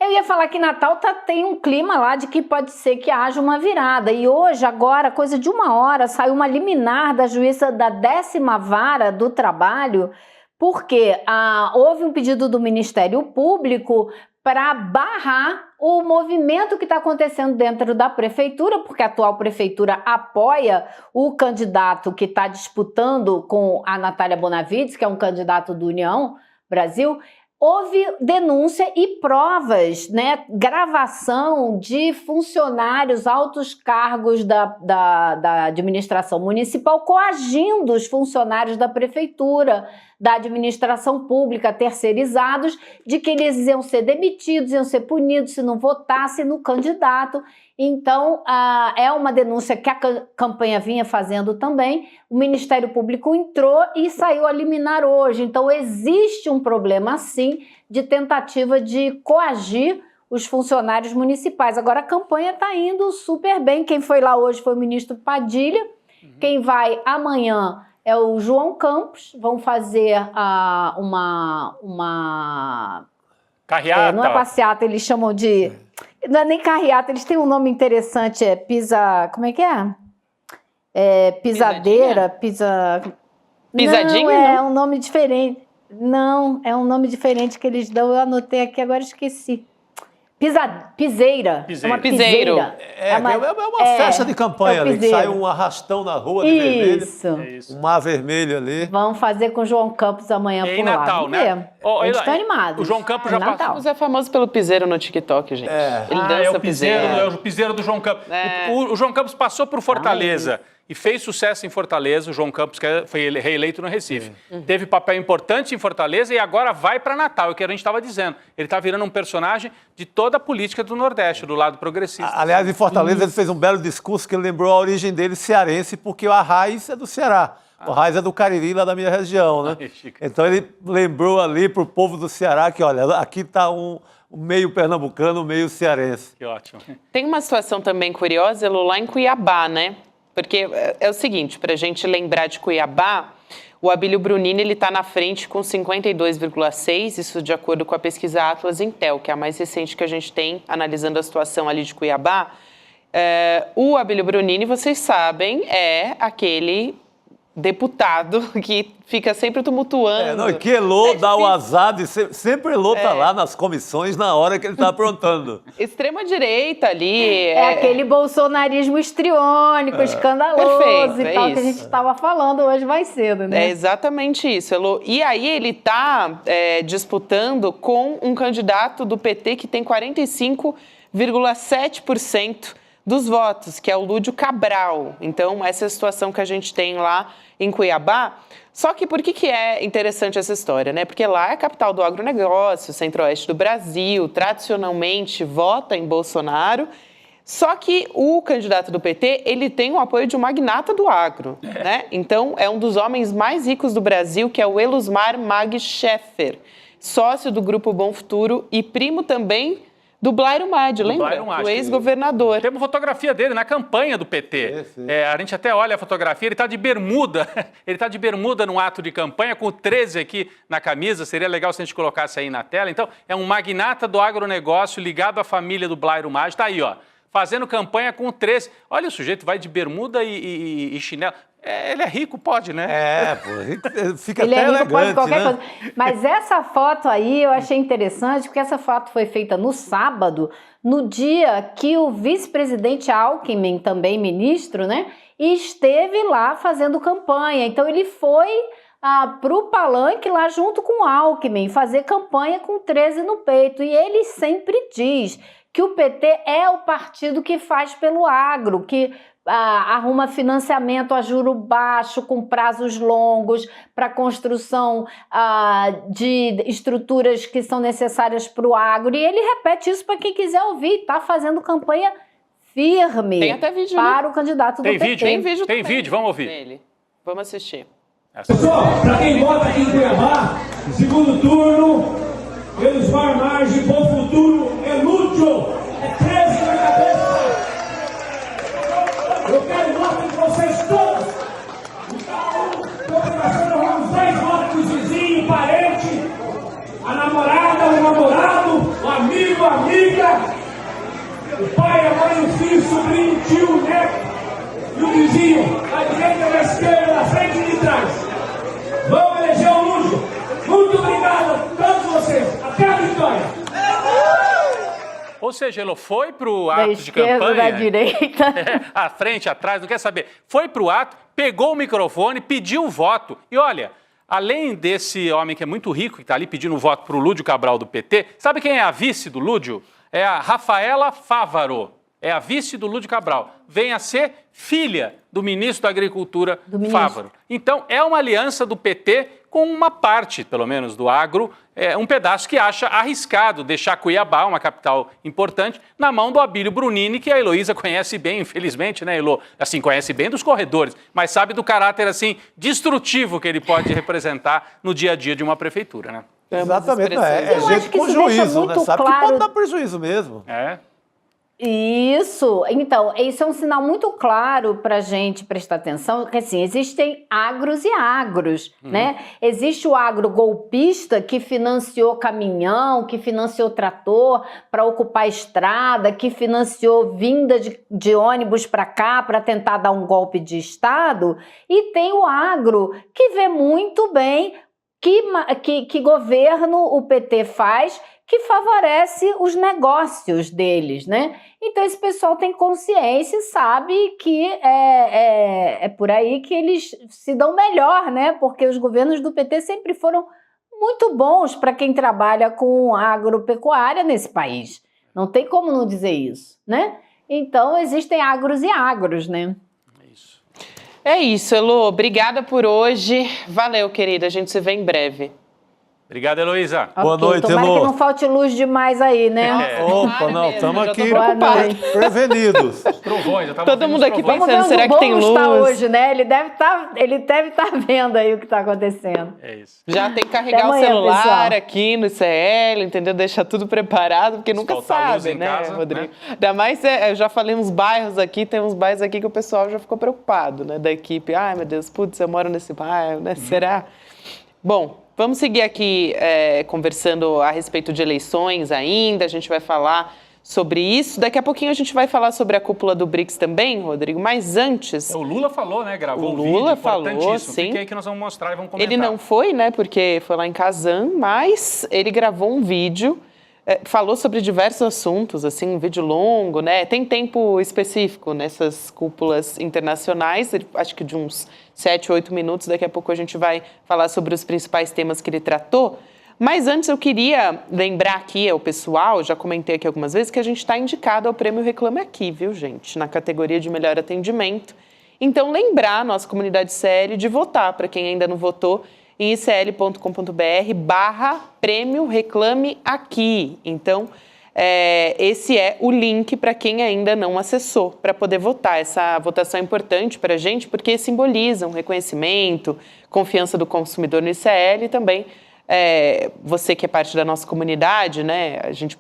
Speaker 9: Eu ia falar que Natal tem um clima lá de que pode ser que haja uma virada. E hoje, agora, coisa de uma hora, saiu uma liminar da juíza da 10ª Vara do Trabalho, porque houve um pedido do Ministério Público para barrar o movimento que está acontecendo dentro da prefeitura, porque a atual prefeitura apoia o candidato que está disputando com a Natália Bonavides, que é um candidato do União Brasil. Houve denúncia e provas, né, gravação de funcionários, altos cargos da administração municipal coagindo os funcionários da prefeitura da administração pública, terceirizados, de que eles iam ser demitidos, iam ser punidos se não votassem no candidato. Então, é uma denúncia que a campanha vinha fazendo também. O Ministério Público entrou e saiu a liminar hoje. Então, existe um problema, sim, de tentativa de coagir os funcionários municipais. Agora, a campanha está indo super bem. Quem foi lá hoje foi o ministro Padilha. Quem vai amanhã é o João Campos. Vão fazer uma
Speaker 7: Carreata.
Speaker 9: não é passeata, eles chamam de... Não é nem carreata, eles têm um nome interessante, como é que é? Pisadeira,
Speaker 5: Pisadinha?
Speaker 9: Não, é um nome diferente. Não, é um nome diferente que eles dão, eu anotei aqui, agora esqueci. Piseira.
Speaker 5: É uma piseiro.
Speaker 6: É uma festa de campanha ali, que sai um arrastão na rua de vermelho. Um mar vermelho ali.
Speaker 9: Vamos fazer com o João Campos amanhã por lá.
Speaker 7: Natal, né?
Speaker 9: Eles estão animados.
Speaker 7: O João Campos já
Speaker 5: Campos é famoso pelo piseiro no TikTok, gente. Ele dança
Speaker 7: o piseiro. É o piseiro do João Campos. O João Campos passou por Fortaleza e fez sucesso em Fortaleza. O João Campos, que foi reeleito no Recife. Teve papel importante em Fortaleza e agora vai para Natal, é o que a gente estava dizendo. Ele está virando um personagem de toda a política do Nordeste, do lado progressista.
Speaker 6: Aliás, em Fortaleza ele fez um belo discurso que ele lembrou a origem dele cearense, porque a raiz é do Ceará. A raiz é do Cariri, lá da minha região, né? Então ele lembrou ali para o povo do Ceará que, olha, aqui está um meio pernambucano, meio cearense.
Speaker 7: Que ótimo.
Speaker 5: Tem uma situação também curiosa, Elô, lá em Cuiabá, né? Porque é o seguinte, para a gente lembrar de Cuiabá, o Abílio Brunini está na frente com 52,6%, isso de acordo com a pesquisa Atlas Intel, que é a mais recente que a gente tem, analisando a situação ali de Cuiabá. O Abílio Brunini, vocês sabem, é aquele deputado que fica sempre tumultuando.
Speaker 6: Que Elô dá o azar de sempre Elô tá lá nas comissões na hora que ele está aprontando.
Speaker 5: Extrema-direita ali.
Speaker 9: É aquele bolsonarismo histriônico, escandaloso.
Speaker 5: Perfeito,
Speaker 9: e tal, que a gente estava falando hoje mais cedo, né?
Speaker 5: É exatamente isso, Elô. E aí ele está disputando com um candidato do PT que tem 45,7% dos votos, que é o Lúdio Cabral. Então, essa é a situação que a gente tem lá em Cuiabá. Só que por que é interessante essa história, né? Porque lá é a capital do agronegócio, centro-oeste do Brasil, tradicionalmente vota em Bolsonaro. Só que o candidato do PT, ele tem o apoio de um magnata do agro, né? Então, é um dos homens mais ricos do Brasil, que é o Elusmar Mag Scheffer, sócio do Grupo Bom Futuro e primo também do Blairo Mad, lembra? O ex-governador.
Speaker 7: Tem uma fotografia dele na campanha do PT. A gente até olha a fotografia, ele está de bermuda. Ele está de bermuda num ato de campanha, com o 13 aqui na camisa. Seria legal se a gente colocasse aí na tela. Então, é um magnata do agronegócio ligado à família do Blairo Mad. Está aí, ó, fazendo campanha com o 13. Olha, o sujeito vai de bermuda e chinelo. Ele é rico, pode, né?
Speaker 6: Fica
Speaker 9: ele
Speaker 6: até
Speaker 9: é rico,
Speaker 6: elegante,
Speaker 9: pode qualquer
Speaker 6: né?
Speaker 9: coisa. Mas essa foto aí eu achei interessante, porque essa foto foi feita no sábado, no dia que o vice-presidente Alckmin, também ministro, né, esteve lá fazendo campanha. Então ele foi para o palanque lá junto com o Alckmin, fazer campanha com 13 no peito. E ele sempre diz que o PT é o partido que faz pelo agro, que arruma financiamento a juro baixo, com prazos longos, para construção de estruturas que são necessárias para o agro. E ele repete isso para quem quiser ouvir, está fazendo campanha firme.
Speaker 5: Tem até vídeo,
Speaker 9: para o candidato do PT.
Speaker 5: Tem
Speaker 7: vídeo, vamos ouvir.
Speaker 5: Dele. Vamos assistir.
Speaker 3: Pessoal, para quem vota aqui em Cuiabá, segundo turno, Elusmar Marge, Bom Futuro, é Lúcio, é 13 na cabeça. Eu quero voto de vocês todos. Estou conversando com uns 10 votos dos vizinhos, parente, a namorada, o namorado, o amigo, a amiga, o pai, a mãe, o filho, o sobrinho, o tio, o neto e o vizinho, à direita, à esquerda, na frente e de trás. Vamos eleger o Lúcio. Muito obrigado a todos vocês. Até a vitória.
Speaker 7: Ou seja, ele foi para o ato de campanha...
Speaker 9: Da direita.
Speaker 7: À frente, atrás, não quer saber. Foi para o ato, pegou o microfone, pediu o voto. E olha, além desse homem que é muito rico, que está ali pedindo o voto para o Lúdio Cabral do PT, sabe quem é a vice do Lúdio? É a Rafaela Fávaro. é a vice do Lúcio Cabral, vem a ser filha do ministro da Agricultura, Fávaro. Então, é uma aliança do PT com uma parte, pelo menos, do agro, um pedaço que acha arriscado deixar Cuiabá, uma capital importante, na mão do Abílio Brunini, que a Heloísa conhece bem, infelizmente, né, Elo? Assim, conhece bem dos corredores, mas sabe do caráter, assim, destrutivo que ele pode representar no dia a dia de uma prefeitura, né?
Speaker 6: Exatamente, é gente com juízo, né? Sabe que pode dar prejuízo mesmo.
Speaker 9: Isso, então, isso é um sinal muito claro para a gente prestar atenção, que assim, existem agros e agros, né? Existe o agro golpista que financiou caminhão, que financiou trator para ocupar a estrada, que financiou vinda de ônibus para cá para tentar dar um golpe de Estado, e tem o agro que vê muito bem que governo o PT faz que favorece os negócios deles, né? Então esse pessoal tem consciência e sabe que é por aí que eles se dão melhor, né? Porque os governos do PT sempre foram muito bons para quem trabalha com agropecuária nesse país. Não tem como não dizer isso, né? Então existem agros e agros, né?
Speaker 5: É isso, Elô. Obrigada por hoje. Valeu, querida. A gente se vê em breve.
Speaker 7: Obrigado, Heloísa.
Speaker 6: Boa noite,
Speaker 9: Tomara
Speaker 6: Elô.
Speaker 9: que não falte luz demais aí, né?
Speaker 6: Opa, não, estamos aqui prevenidos.
Speaker 7: Trovões,
Speaker 5: todo mundo aqui
Speaker 9: Vamos
Speaker 5: pensando,
Speaker 9: ver
Speaker 5: será
Speaker 9: onde
Speaker 5: que tem
Speaker 9: o
Speaker 5: luz?
Speaker 9: Boulos está hoje, né? Ele deve estar vendo aí o que está acontecendo.
Speaker 7: É isso.
Speaker 5: Já tem que carregar
Speaker 9: amanhã,
Speaker 5: o celular
Speaker 9: pessoal.
Speaker 5: aqui no ICL, entendeu? Deixar tudo preparado, porque nunca
Speaker 7: faltar luz
Speaker 5: sabe,
Speaker 7: em
Speaker 5: né,
Speaker 7: casa,
Speaker 5: Rodrigo?
Speaker 7: né?
Speaker 5: Ainda mais, eu já falei uns bairros aqui, tem uns bairros aqui que o pessoal já ficou preocupado, né, da equipe. Ai, meu Deus, putz, eu moro nesse bairro, né? Será? Bom, vamos seguir aqui conversando a respeito de eleições ainda, a gente vai falar sobre isso. Daqui a pouquinho a gente vai falar sobre a cúpula do BRICS também, Rodrigo, mas antes...
Speaker 7: O Lula falou, né? Gravou
Speaker 5: o
Speaker 7: um vídeo
Speaker 5: Lula falou,
Speaker 7: importantíssimo.
Speaker 5: sim.
Speaker 7: Fique aí que nós vamos mostrar e vamos comentar.
Speaker 5: Ele não foi, né, porque foi lá em Kazan, mas ele gravou um vídeo, falou sobre diversos assuntos, assim, um vídeo longo, né? Tem tempo específico nessas cúpulas internacionais, acho que de uns 7, 8 minutos. Daqui a pouco a gente vai falar sobre os principais temas que ele tratou. Mas antes eu queria lembrar aqui ao pessoal, já comentei aqui algumas vezes, que a gente está indicado ao Prêmio Reclame Aqui, viu, gente? Na categoria de melhor atendimento. Então, lembrar a nossa comunidade ICL de votar, para quem ainda não votou, em icl.com.br/prêmio Reclame Aqui. Então, esse é o link para quem ainda não acessou, para poder votar. Essa votação é importante para a gente, porque simboliza um reconhecimento, confiança do consumidor no ICL e também você que é parte da nossa comunidade, né? A gente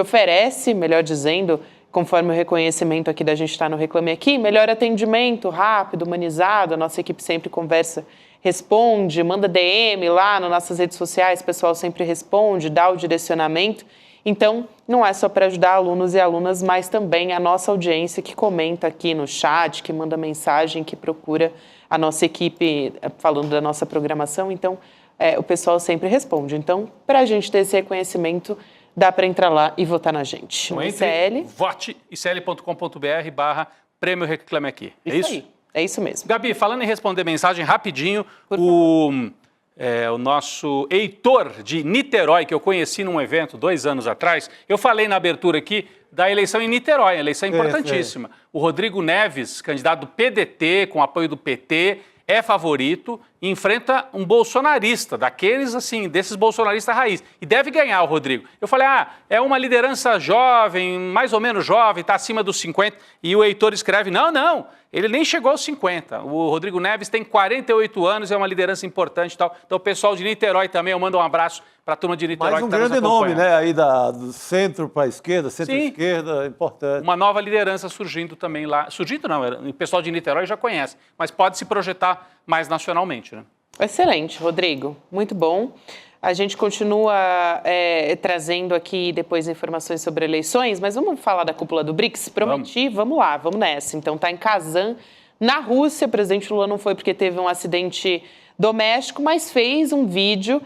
Speaker 5: oferece, melhor dizendo, conforme o reconhecimento aqui da gente está no Reclame Aqui, melhor atendimento, rápido, humanizado. A nossa equipe sempre conversa, responde, manda DM lá nas nossas redes sociais, o pessoal sempre responde, dá o direcionamento. Então, não é só para ajudar alunos e alunas, mas também a nossa audiência que comenta aqui no chat, que manda mensagem, que procura a nossa equipe falando da nossa programação. Então, o pessoal sempre responde. Então, para a gente ter esse reconhecimento, dá para entrar lá e votar na gente.
Speaker 7: Então, entre, vote icl.com.br/prêmio Reclame Aqui. É isso?
Speaker 5: Aí. É isso mesmo.
Speaker 7: Gabi, falando em responder mensagem rapidinho, o nosso Heitor de Niterói, que eu conheci num evento 2 anos atrás, eu falei na abertura aqui da eleição em Niterói, eleição importantíssima. O Rodrigo Neves, candidato do PDT, com apoio do PT, é favorito e enfrenta um bolsonarista, daqueles assim, desses bolsonaristas raiz. E deve ganhar o Rodrigo. Eu falei, é uma liderança jovem, mais ou menos jovem, está acima dos 50. E o Heitor escreve, não, ele nem chegou aos 50. O Rodrigo Neves tem 48 anos, é uma liderança importante e tal. Então o pessoal de Niterói também, eu mando um abraço para a turma de Niterói.
Speaker 6: Mais um grande nome, né? Aí do centro para a esquerda,
Speaker 7: Sim.
Speaker 6: centro-esquerda, importante.
Speaker 7: Uma nova liderança surgindo também lá. Surgindo não, o pessoal de Niterói já conhece, mas pode se projetar mais nacionalmente, né?
Speaker 5: Excelente, Rodrigo. Muito bom. A gente continua trazendo aqui depois informações sobre eleições, mas vamos falar da cúpula do BRICS? Prometi, vamos lá, vamos nessa. Então, está em Kazan, na Rússia. O presidente Lula não foi porque teve um acidente doméstico, mas fez um vídeo.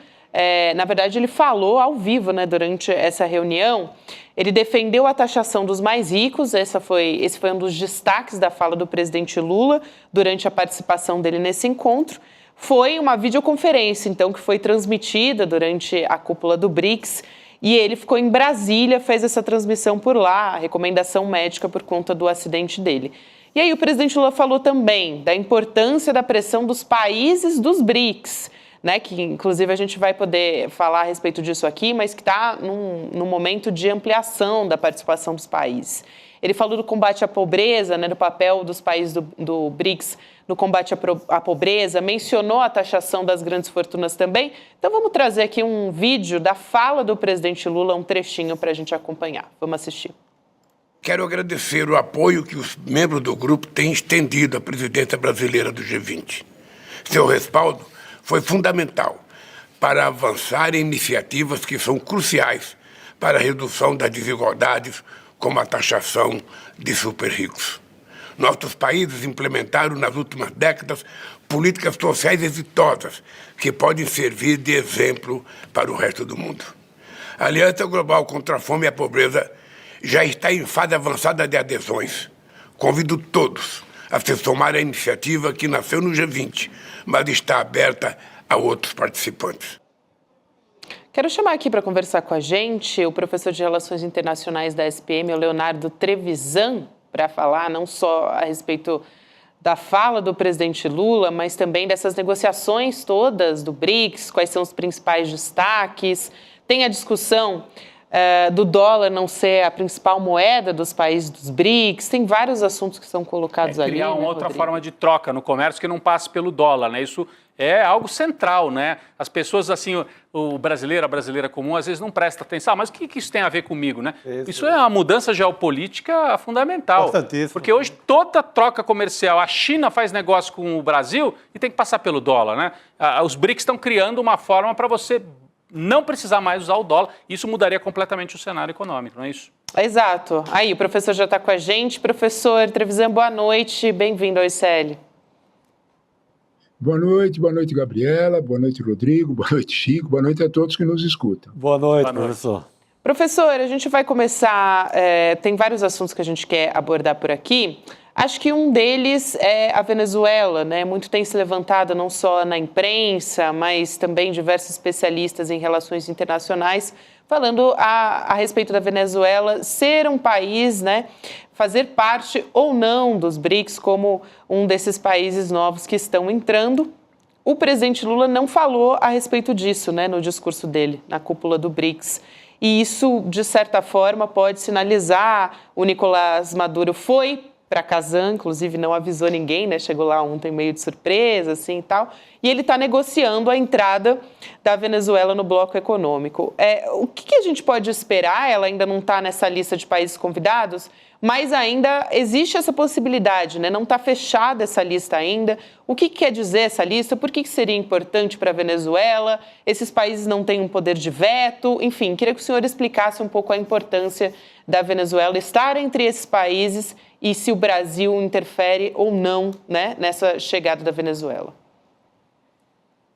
Speaker 5: Na verdade, ele falou ao vivo, né, durante essa reunião. Ele defendeu a taxação dos mais ricos. Esse foi um dos destaques da fala do presidente Lula durante a participação dele nesse encontro. Foi uma videoconferência, então, que foi transmitida durante a cúpula do BRICS. e ele ficou em Brasília, fez essa transmissão por lá, recomendação médica por conta do acidente dele. E aí o presidente Lula falou também da importância da pressão dos países dos BRICS, né, que inclusive a gente vai poder falar a respeito disso aqui, mas que está num momento de ampliação da participação dos países. Ele falou do combate à pobreza, né, do papel dos países do BRICS no combate à pobreza, mencionou a taxação das grandes fortunas também. Então vamos trazer aqui um vídeo da fala do presidente Lula, um trechinho para a gente acompanhar. Vamos assistir.
Speaker 4: Quero agradecer o apoio que os membros do grupo têm estendido à presidência brasileira do G20. Seu respaldo foi fundamental para avançar em iniciativas que são cruciais para a redução das desigualdades, como a taxação de super-ricos. Nossos países implementaram nas últimas décadas políticas sociais exitosas que podem servir de exemplo para o resto do mundo. A Aliança Global contra a Fome e a Pobreza já está em fase avançada de adesões. Convido todos a se somar à iniciativa que nasceu no G20, mas está aberta a outros participantes.
Speaker 5: Quero chamar aqui para conversar com a gente o professor de Relações Internacionais da SPM, o Leonardo Trevisan, para falar não só a respeito da fala do presidente Lula, mas também dessas negociações todas do BRICS, quais são os principais destaques. Tem a discussão do dólar não ser a principal moeda dos países dos BRICS, tem vários assuntos que são colocados ali.
Speaker 7: Criar uma
Speaker 5: né,
Speaker 7: outra
Speaker 5: Rodrigo?
Speaker 7: forma de troca no comércio que não passe pelo dólar, né? Isso é algo central, né? As pessoas, assim, o brasileiro, a brasileira comum, às vezes não presta atenção. Ah, mas o que isso tem a ver comigo, né? Isso é uma mudança geopolítica fundamental. Porque hoje toda troca comercial, a China faz negócio com o Brasil e tem que passar pelo dólar, né? Os BRICS estão criando uma forma para você não precisar mais usar o dólar. Isso mudaria completamente o cenário econômico, não é isso?
Speaker 5: Exato. Aí, o professor já está com a gente. Professor Trevisan, boa noite. Bem-vindo ao ICL.
Speaker 10: Boa noite, Gabriela, boa noite, Rodrigo, boa noite, Chico, boa noite a todos que nos escutam.
Speaker 6: Boa noite, professor.
Speaker 5: Professor, a gente vai começar, tem vários assuntos que a gente quer abordar por aqui. Acho que um deles é a Venezuela, né? Muito tem se levantado não só na imprensa, mas também diversos especialistas em relações internacionais, falando a respeito da Venezuela ser um país, né? Fazer parte ou não dos BRICS como um desses países novos que estão entrando. O presidente Lula não falou a respeito disso, né? No discurso dele, na cúpula do BRICS. E isso, de certa forma, pode sinalizar, o Nicolás Maduro foi para Kazan, inclusive não avisou ninguém, né? Chegou lá ontem meio de surpresa, assim e tal. E ele está negociando a entrada da Venezuela no bloco econômico. O que a gente pode esperar? Ela ainda não está nessa lista de países convidados, mas ainda existe essa possibilidade, né? Não está fechada essa lista ainda. O que quer dizer essa lista? Por que seria importante para a Venezuela? Esses países não têm um poder de veto? Enfim, queria que o senhor explicasse um pouco a importância da Venezuela estar entre esses países e se o Brasil interfere ou não, né, nessa chegada da Venezuela.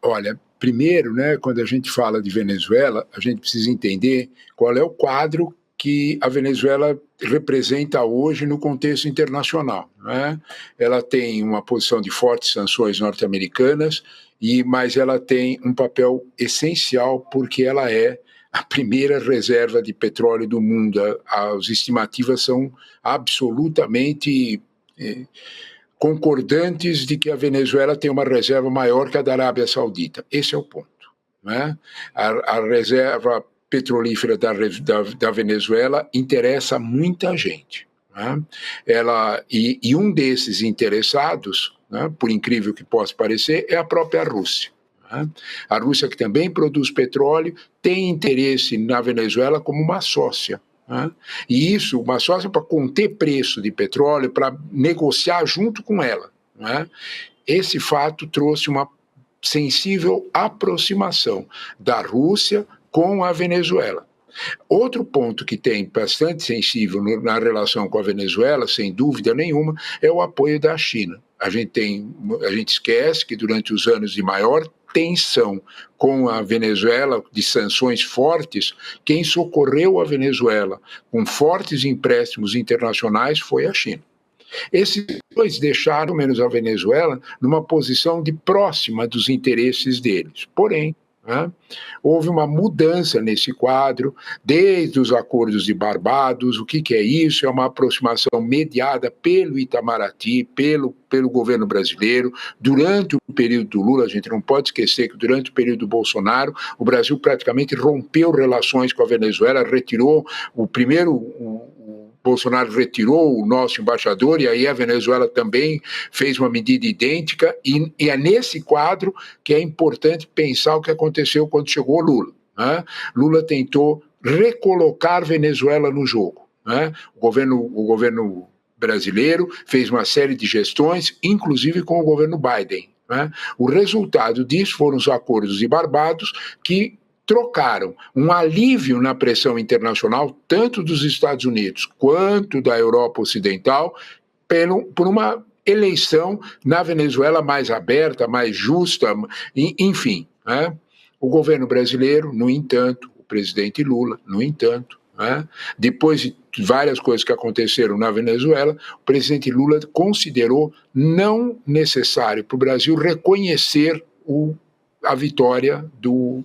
Speaker 10: Olha, primeiro, né, quando a gente fala de Venezuela, a gente precisa entender qual é o quadro que a Venezuela representa hoje no contexto internacional, né? Ela tem uma posição de fortes sanções norte-americanas, mas ela tem um papel essencial porque ela é a primeira reserva de petróleo do mundo. As estimativas são absolutamente concordantes de que a Venezuela tem uma reserva maior que a da Arábia Saudita. Esse é o ponto, né? A reserva petrolífera da Venezuela interessa a muita gente, né? E um desses interessados, né, por incrível que possa parecer, é a própria Rússia. A Rússia, que também produz petróleo, tem interesse na Venezuela como uma sócia. E isso, uma sócia para conter preço de petróleo, para negociar junto com ela. Esse fato trouxe uma sensível aproximação da Rússia com a Venezuela. Outro ponto que tem bastante sensível na relação com a Venezuela, sem dúvida nenhuma, é o apoio da China. A gente esquece que durante os anos de maior tensão com a Venezuela, de sanções fortes, quem socorreu a Venezuela com fortes empréstimos internacionais foi a China. Esses dois deixaram, menos a Venezuela, numa posição de próxima dos interesses deles. Porém, né? Houve uma mudança nesse quadro, desde os acordos de Barbados. O que é isso? É uma aproximação mediada pelo Itamaraty, pelo governo brasileiro. Durante o período do Lula, a gente não pode esquecer que durante o período do Bolsonaro, o Brasil praticamente rompeu relações com a Venezuela, retirou o Bolsonaro retirou o nosso embaixador, e aí a Venezuela também fez uma medida idêntica, e é nesse quadro que é importante pensar o que aconteceu quando chegou Lula, né? Lula tentou recolocar Venezuela no jogo, né? O governo brasileiro fez uma série de gestões, inclusive com o governo Biden, né? O resultado disso foram os acordos de Barbados, que trocaram um alívio na pressão internacional, tanto dos Estados Unidos quanto da Europa Ocidental, por uma eleição na Venezuela mais aberta, mais justa, enfim, né? O governo brasileiro, no entanto, o presidente Lula, no entanto, né? Depois de várias coisas que aconteceram na Venezuela, o presidente Lula considerou não necessário para o Brasil reconhecer a vitória do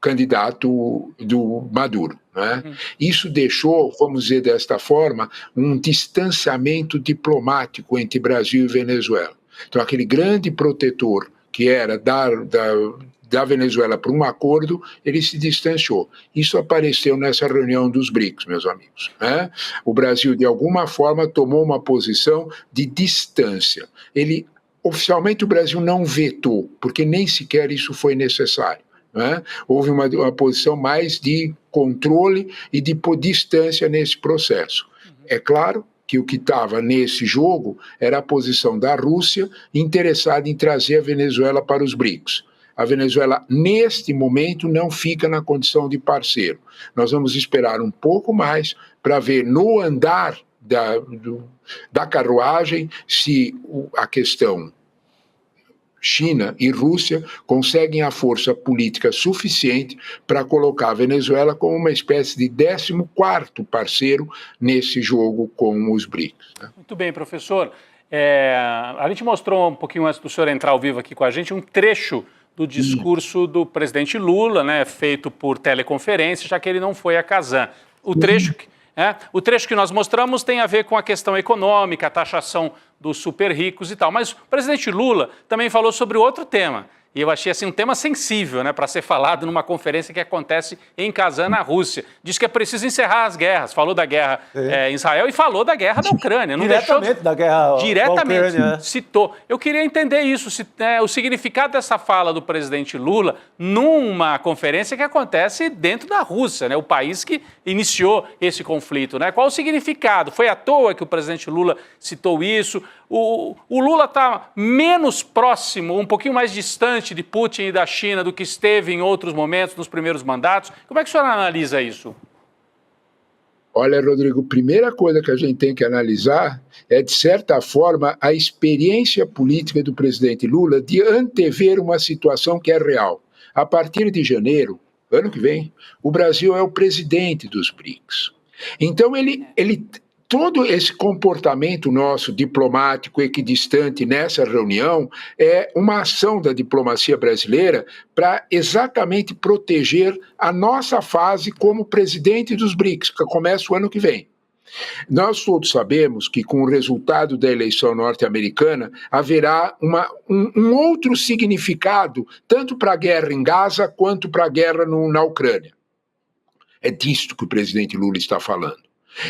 Speaker 10: candidato do Maduro, né? Isso deixou, vamos dizer desta forma, um distanciamento diplomático entre Brasil e Venezuela. Então, aquele grande protetor que era da Venezuela para um acordo, ele se distanciou. Isso apareceu nessa reunião dos BRICS, meus amigos, né? O Brasil, de alguma forma, tomou uma posição de distância. Oficialmente, o Brasil não vetou, porque nem sequer isso foi necessário, né? Houve uma posição mais de controle e de distância nesse processo. É claro que o que estava nesse jogo era a posição da Rússia interessada em trazer a Venezuela para os BRICS. A Venezuela, neste momento, não fica na condição de parceiro. Nós vamos esperar um pouco mais para ver no andar da carruagem se a questão China e Rússia conseguem a força política suficiente para colocar a Venezuela como uma espécie de 14º parceiro nesse jogo com os BRICS, né?
Speaker 7: Muito bem, professor. A gente mostrou um pouquinho antes do senhor entrar ao vivo aqui com a gente um trecho do discurso do presidente Lula, né, feito por teleconferência, já que ele não foi a Kazan. O trecho que nós mostramos tem a ver com a questão econômica, a taxação dos super ricos e tal. Mas o presidente Lula também falou sobre outro tema. E eu achei assim, um tema sensível, né, para ser falado numa conferência que acontece em Kazan, na Rússia. Diz que é preciso encerrar as guerras. Falou da guerra em Israel e falou da guerra da Ucrânia. Não
Speaker 6: diretamente da guerra
Speaker 7: diretamente,
Speaker 6: da Ucrânia.
Speaker 7: Citou. Eu queria entender isso, o significado dessa fala do presidente Lula numa conferência que acontece dentro da Rússia, né, o país que iniciou esse conflito, né? Qual o significado? Foi à toa que o presidente Lula citou isso? O Lula está menos próximo, um pouquinho mais distante de Putin e da China do que esteve em outros momentos, nos primeiros mandatos. Como é que o senhor analisa isso?
Speaker 10: Olha, Rodrigo, a primeira coisa que a gente tem que analisar é, de certa forma, a experiência política do presidente Lula de antever uma situação que é real. A partir de janeiro, ano que vem, o Brasil é o presidente dos BRICS. Então, todo esse comportamento nosso diplomático equidistante nessa reunião é uma ação da diplomacia brasileira para exatamente proteger a nossa fase como presidente dos BRICS, que começa o ano que vem. Nós todos sabemos que com o resultado da eleição norte-americana haverá um outro significado, tanto para a guerra em Gaza quanto para a guerra na Ucrânia. É disto que o presidente Lula está falando.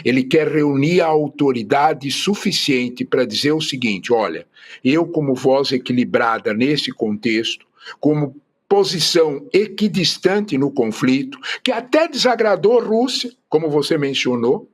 Speaker 10: Ele quer reunir a autoridade suficiente para dizer o seguinte: olha, eu como voz equilibrada nesse contexto, como posição equidistante no conflito, que até desagradou a Rússia, como você mencionou,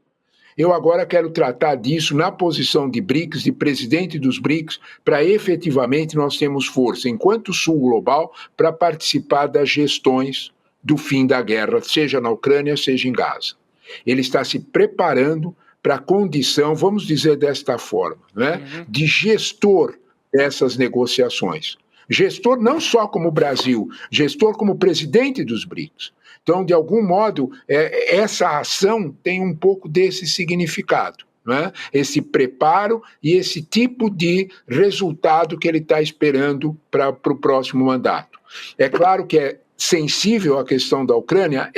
Speaker 10: eu agora quero tratar disso na posição de BRICS, de presidente dos BRICS, para efetivamente nós termos força, enquanto Sul Global, para participar das gestões do fim da guerra, seja na Ucrânia, seja em Gaza. Ele está se preparando para a condição, vamos dizer desta forma, né, de gestor dessas negociações. Gestor não só como Brasil, gestor como presidente dos BRICS. Então, de algum modo, essa ação tem um pouco desse significado, né? Esse preparo e esse tipo de resultado que ele está esperando para o próximo mandato. É claro que é sensível à questão da Ucrânia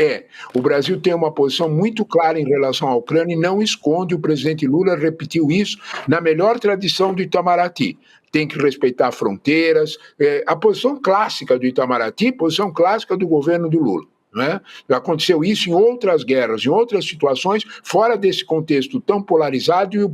Speaker 10: o Brasil tem uma posição muito clara em relação à Ucrânia e não esconde, o presidente Lula repetiu isso na melhor tradição do Itamaraty. Tem que respeitar fronteiras, a posição clássica do Itamaraty, posição clássica do governo do Lula. Né? Aconteceu isso em outras guerras, em outras situações, fora desse contexto tão polarizado, e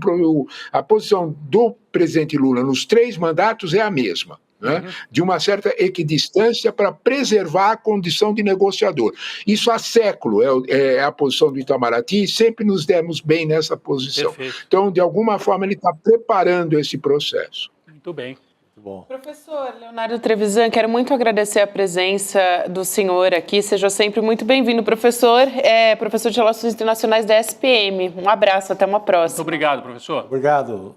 Speaker 10: a posição do presidente Lula nos 3 mandatos é a mesma. Né? De uma certa equidistância para preservar a condição de negociador. Isso há século é a posição do Itamaraty e sempre nos demos bem nessa posição.
Speaker 7: Perfeito.
Speaker 10: Então, de alguma forma, ele está preparando esse processo.
Speaker 7: Muito bem.
Speaker 6: Bom.
Speaker 5: Professor Leonardo Trevisan, quero muito agradecer a presença do senhor aqui. Seja sempre muito bem-vindo, professor. Professor de Relações Internacionais da SPM. Um abraço, até uma próxima.
Speaker 7: Muito obrigado, professor.
Speaker 6: Obrigado.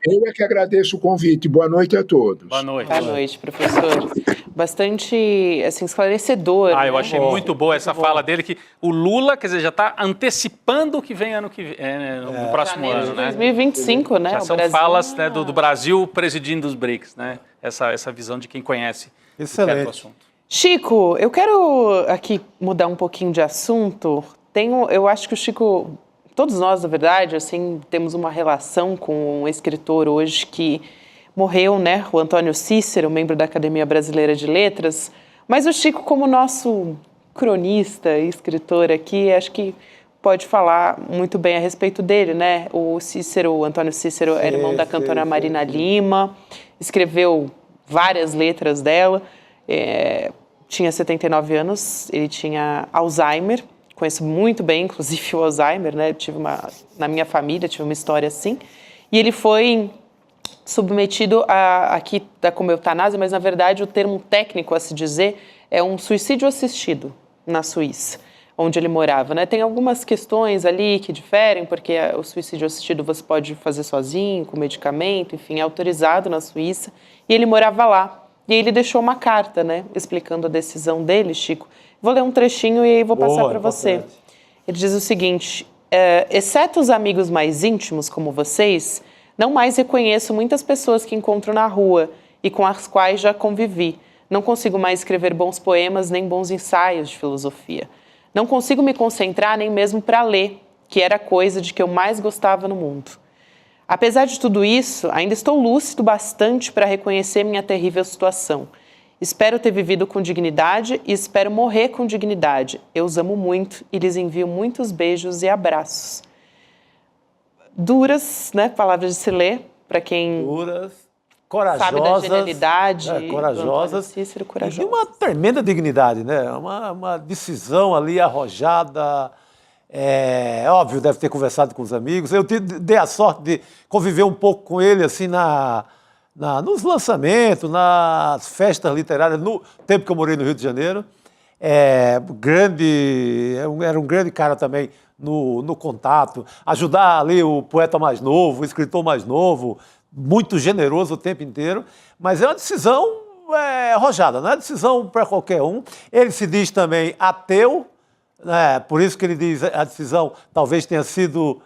Speaker 10: Eu é que agradeço o convite. Boa noite a todos.
Speaker 7: Boa noite.
Speaker 5: Boa noite, professor. Bastante esclarecedor.
Speaker 7: Eu achei muito boa essa fala dele, que o Lula, quer dizer, já está antecipando o que vem no próximo ano, né?
Speaker 5: 2025, né?
Speaker 7: Já são falas, né, do Brasil presidindo os BRICS, né? Essa visão de quem conhece o assunto.
Speaker 5: Chico, eu quero aqui mudar um pouquinho de assunto. Eu acho que o Chico, todos nós, na verdade, assim, temos uma relação com um escritor hoje que morreu, né? O Antônio Cícero, membro da Academia Brasileira de Letras. Mas o Chico, como nosso cronista e escritor aqui, acho que pode falar muito bem a respeito dele, né? O Antônio Cícero, é irmão da cantora Marina Lima, escreveu várias letras dela, tinha 79 anos, ele tinha Alzheimer, conheço muito bem, inclusive, o Alzheimer, né? Na minha família tive uma história assim, e ele foi submetido aqui como eutanásia, mas na verdade o termo técnico a se dizer é um suicídio assistido na Suíça, onde ele morava, né? Tem algumas questões ali que diferem, porque o suicídio assistido você pode fazer sozinho, com medicamento, enfim, é autorizado na Suíça, e ele morava lá. E aí ele deixou uma carta, né, explicando a decisão dele, Chico. Vou ler um trechinho e aí vou passar para você. Ele diz o seguinte: exceto os amigos mais íntimos como vocês, não mais reconheço muitas pessoas que encontro na rua e com as quais já convivi. Não consigo mais escrever bons poemas nem bons ensaios de filosofia. Não consigo me concentrar nem mesmo para ler, que era a coisa de que eu mais gostava no mundo. Apesar de tudo isso, ainda estou lúcido bastante para reconhecer minha terrível situação. Espero ter vivido com dignidade e espero morrer com dignidade. Eu os amo muito e lhes envio muitos beijos e abraços. Duras, né, palavras de se ler, para quem
Speaker 6: corajosas,
Speaker 5: sabe da genialidade.
Speaker 6: Corajosas.
Speaker 5: Cícero, corajosas.
Speaker 6: E uma tremenda dignidade, né? Uma decisão ali arrojada. Óbvio, deve ter conversado com os amigos. Eu dei a sorte de conviver um pouco com ele assim nos lançamentos, nas festas literárias, no tempo que eu morei no Rio de Janeiro. Era um grande cara também no contato, ajudar ali o poeta mais novo, o escritor mais novo, muito generoso o tempo inteiro, mas é uma decisão arrojada, não é decisão para qualquer um. Ele se diz também ateu, né? Por isso que ele diz a decisão talvez tenha sido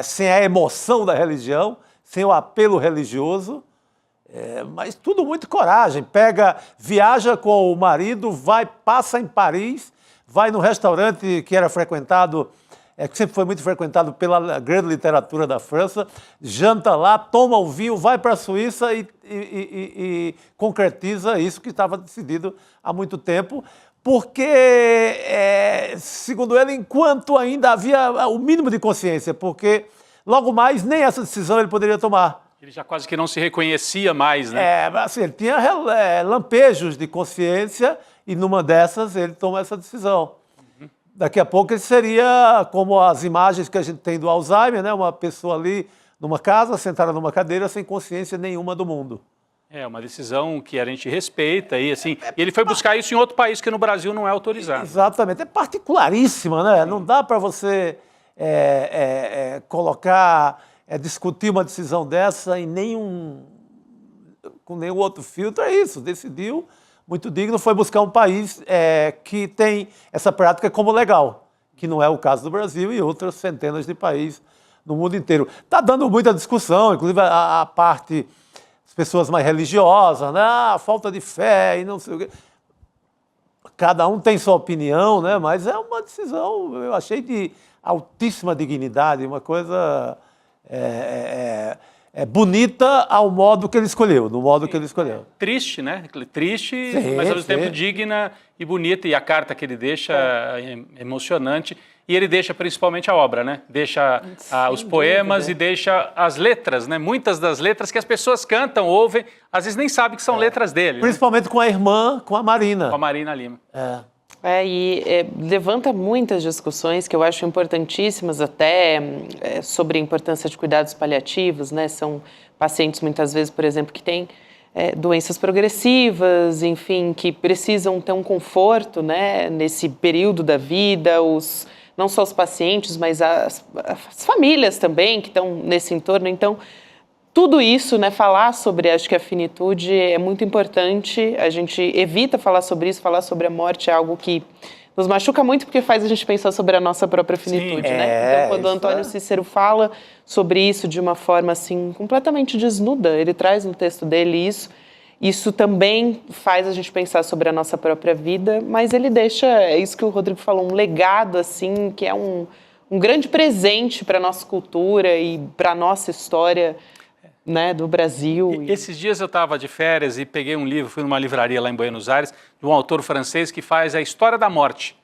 Speaker 6: sem a emoção da religião, sem o apelo religioso, mas tudo muito coragem. Viaja com o marido, passa em Paris, vai no restaurante que era frequentado, que sempre foi muito frequentado pela grande literatura da França, janta lá, toma o vinho, vai para a Suíça e concretiza isso que estava decidido há muito tempo, porque, segundo ele, enquanto ainda havia o mínimo de consciência, porque logo mais nem essa decisão ele poderia tomar.
Speaker 7: Ele já quase que não se reconhecia mais, né?
Speaker 6: Assim, ele tinha lampejos de consciência e numa dessas ele toma essa decisão. Daqui a pouco ele seria como as imagens que a gente tem do Alzheimer, né? Uma pessoa ali numa casa, sentada numa cadeira, sem consciência nenhuma do mundo.
Speaker 7: É uma decisão que a gente respeita e assim. E ele foi buscar isso em outro país que no Brasil não é autorizado.
Speaker 6: Exatamente, é particularíssima, né? Não dá para você discutir uma decisão dessa com nenhum outro filtro. É isso, decidiu. Muito digno, foi buscar um país que tem essa prática como legal, que não é o caso do Brasil e outras centenas de países no mundo inteiro. Está dando muita discussão, inclusive a parte, as pessoas mais religiosas, né? Falta de fé e não sei o quê. cada um tem sua opinião, né? Mas é uma decisão, eu achei de altíssima dignidade, uma coisa bonita ao modo que ele escolheu, no modo que ele escolheu.
Speaker 7: Triste, né? Triste,
Speaker 6: Sim,
Speaker 7: mas ao mesmo
Speaker 6: sim.
Speaker 7: tempo digna e bonita. E a carta que ele deixa é emocionante. E ele deixa principalmente a obra, né? Deixa os poemas e deixa as letras, né? Muitas das letras que as pessoas cantam, ouvem, às vezes nem sabem que são letras dele.
Speaker 6: Principalmente com a irmã, com a Marina.
Speaker 7: Com a Marina Lima.
Speaker 5: Levanta muitas discussões que eu acho importantíssimas até sobre a importância de cuidados paliativos, né? São pacientes muitas vezes, por exemplo, que têm doenças progressivas, enfim, que precisam ter um conforto, né? Nesse período da vida, não só os pacientes, mas as famílias também que estão nesse entorno. Então, tudo isso, né, falar sobre, acho que a finitude é muito importante. A gente evita falar sobre isso, falar sobre a morte é algo que nos machuca muito porque faz a gente pensar sobre a nossa própria finitude, né? Então, quando o Antônio Cícero fala sobre isso de uma forma, assim, completamente desnuda, ele traz no texto dele isso também faz a gente pensar sobre a nossa própria vida, mas ele deixa, é isso que o Rodrigo falou, um legado, assim, que é um grande presente para a nossa cultura e para a nossa história, né, do Brasil.
Speaker 7: Esses dias eu estava de férias e peguei um livro, fui numa livraria lá em Buenos Aires, de um autor francês que faz a história da morte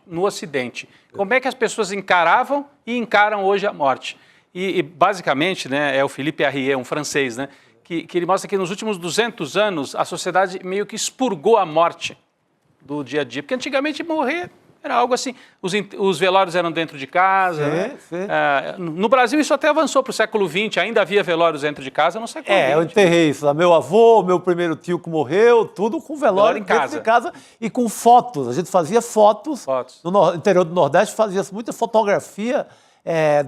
Speaker 7: no Ocidente. Como é que as pessoas encaravam e encaram hoje a morte. E basicamente, né, é o Philippe Arrier, um francês, né, que ele mostra que nos últimos 200 anos a sociedade meio que expurgou a morte do dia a dia, porque antigamente morrer era algo assim, os velórios eram dentro de casa, né? No Brasil isso até avançou para o século XX, ainda havia velórios dentro de casa no século XX.
Speaker 6: Eu enterrei isso, meu avô, meu primeiro tio que morreu, tudo com velório dentro de casa e com fotos, a gente fazia fotos. No interior do Nordeste fazia-se muita fotografia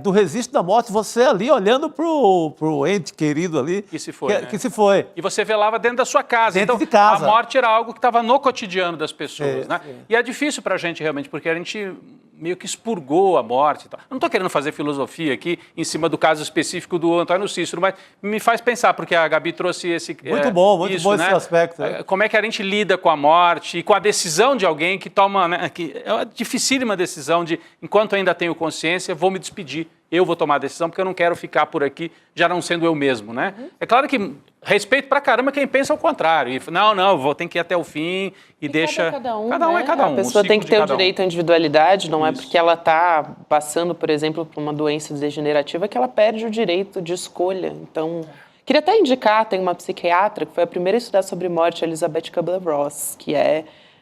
Speaker 6: do registro da morte, você ali olhando pro ente querido ali.
Speaker 7: Que se foi, né?
Speaker 6: Que se foi.
Speaker 7: E você velava dentro da sua casa.
Speaker 6: Dentro
Speaker 7: então,
Speaker 6: de casa.
Speaker 7: A morte era algo que estava no cotidiano das pessoas, né? E é difícil para a gente realmente, porque a gente meio que expurgou a morte e tal. Eu não estou querendo fazer filosofia aqui em cima do caso específico do Antônio Cícero, mas me faz pensar, porque a Gabi trouxe esse...
Speaker 6: Muito bom
Speaker 7: né?
Speaker 6: esse aspecto.
Speaker 7: Como é que a gente lida com a morte e com a decisão de alguém que toma... Né, que é uma dificílima decisão de, enquanto ainda tenho consciência, vou me despedir. Eu vou tomar a decisão porque eu não quero ficar por aqui já não sendo eu mesmo, né? É claro que respeito pra caramba quem pensa ao contrário. E, não, tem que ir até o fim e deixa...
Speaker 5: Cada um
Speaker 7: é cada um.
Speaker 5: A pessoa tem que ter o direito à individualidade, não é porque ela está passando, por exemplo, por uma doença degenerativa que ela perde o direito de escolha. Então, queria até indicar, tem uma psiquiatra que foi a primeira a estudar sobre morte, Elizabeth Kubler-Ross, que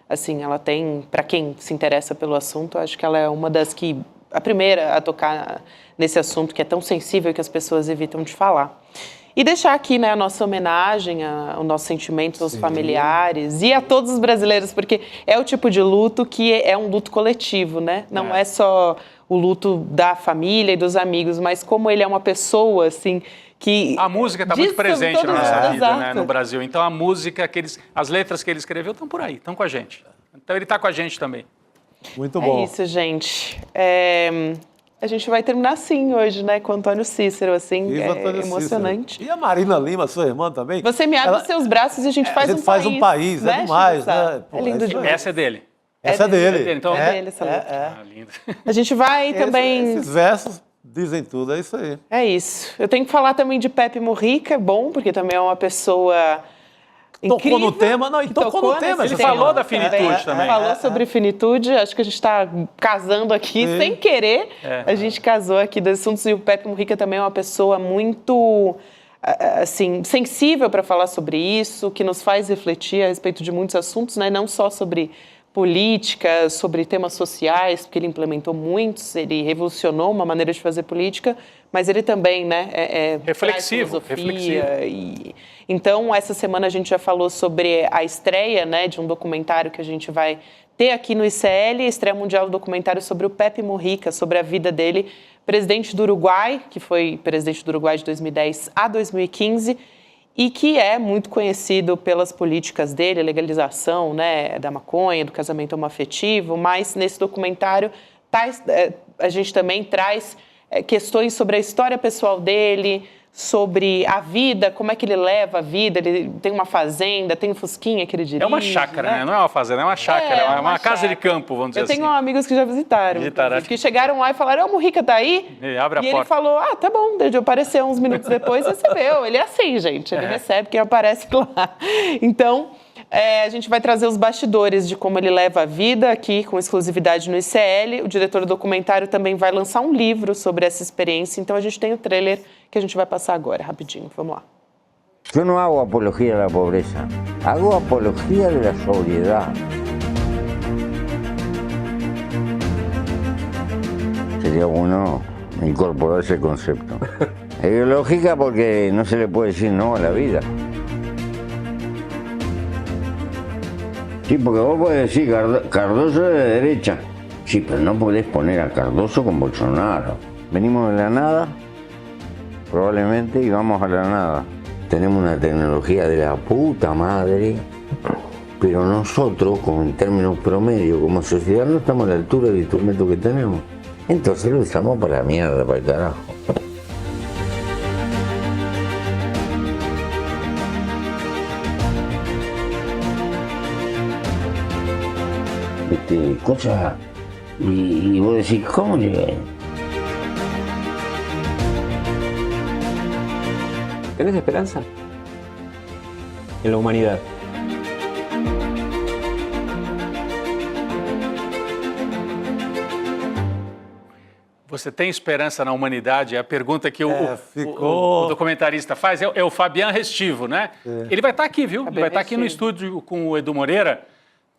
Speaker 5: assim, ela tem, para quem se interessa pelo assunto, acho que ela é uma das que... a primeira a tocar nesse assunto que é tão sensível que as pessoas evitam de falar. E deixar aqui, né, a nossa homenagem, o nosso sentimento aos familiares e a todos os brasileiros, porque é o tipo de luto que é um luto coletivo, né? Não é só o luto da família e dos amigos, mas como ele é uma pessoa, assim, que...
Speaker 7: A música está muito presente na nossa vida, né, no Brasil. Então, a música, as letras que ele escreveu estão por aí, estão com a gente. Então, ele está com a gente também.
Speaker 6: Muito bom.
Speaker 5: É isso, gente. A gente vai terminar assim hoje, né? Com o Antônio Cícero, assim, emocionante.
Speaker 6: Cícero. E a Marina Lima, sua irmã também?
Speaker 5: Você me abre os seus braços e a gente faz um país.
Speaker 6: faz um país,
Speaker 5: né,
Speaker 6: é demais, né?
Speaker 5: Pô, é lindo demais.
Speaker 7: Essa é dele.
Speaker 6: Essa é dele.
Speaker 7: Então,
Speaker 5: é dele essa letra.
Speaker 7: Lindo.
Speaker 5: A gente vai também...
Speaker 6: Esses versos dizem tudo, é isso aí.
Speaker 5: É isso. Eu tenho que falar também de Pepe Mujica, bom, porque também é uma pessoa...
Speaker 6: Tocou no tema, tocou no tema.
Speaker 7: Ele falou da finitude também.
Speaker 5: Falou sobre finitude, acho que a gente está casando aqui, sem querer, a gente casou aqui dos assuntos, e o Pepe Mujica também é uma pessoa muito, assim, sensível para falar sobre isso, que nos faz refletir a respeito de muitos assuntos, né? Não só sobre política, sobre temas sociais, porque ele implementou muitos, ele revolucionou uma maneira de fazer política, mas ele também, né,
Speaker 7: reflexivo.
Speaker 5: Então, essa semana a gente já falou sobre a estreia, né, de um documentário que a gente vai ter aqui no ICL, a estreia mundial do documentário sobre o Pepe Mujica, sobre a vida dele, presidente do Uruguai, que foi presidente do Uruguai de 2010 a 2015, e que é muito conhecido pelas políticas dele, a legalização, né, da maconha, do casamento homoafetivo, mas nesse documentário a gente também traz questões sobre a história pessoal dele, sobre a vida, como é que ele leva a vida. Ele tem uma fazenda, tem um fusquinha que ele dirige.
Speaker 7: É uma chácara, né? Não é uma fazenda, é uma chácara, é uma casa de campo, vamos dizer assim.
Speaker 5: Eu tenho amigos que já visitaram, que chegaram lá e falaram, o Mujica tá aí?
Speaker 7: Abre a porta.
Speaker 5: Ele falou, tá bom, desde eu aparecer uns minutos depois, recebeu. Ele é assim, gente, ele recebe quem aparece lá. Então, a gente vai trazer os bastidores de como ele leva a vida aqui, com exclusividade no ICL. O diretor do documentário também vai lançar um livro sobre essa experiência. Então, a gente tem o trailer que a gente vai passar agora, rapidinho. Vamos lá.
Speaker 11: Yo no hago apología de la pobreza, hago apología de la sobriedad. Sería bueno incorporar ese concepto. Es lógica porque no se le puede decir no a la vida. Sí, porque vos podés decir Cardoso es de derecha. Sí, pero no podés poner a Cardoso con Bolsonaro. Venimos de la nada, probablemente, y vamos a la nada. Tenemos una tecnología de la puta madre, pero nosotros, como en términos promedio, como sociedad, no estamos a la altura del instrumento que tenemos. Entonces lo usamos para la mierda, para el carajo. Cosas, y vos decís, ¿cómo llegué?
Speaker 12: ¿Tenés esperança en la humanidad?
Speaker 7: Você tem esperança na humanidade? É a pergunta que o documentarista faz. É o Fabian Restivo, né? Ele vai estar aqui, viu? Ele vai estar aqui no estúdio com o Edu Moreira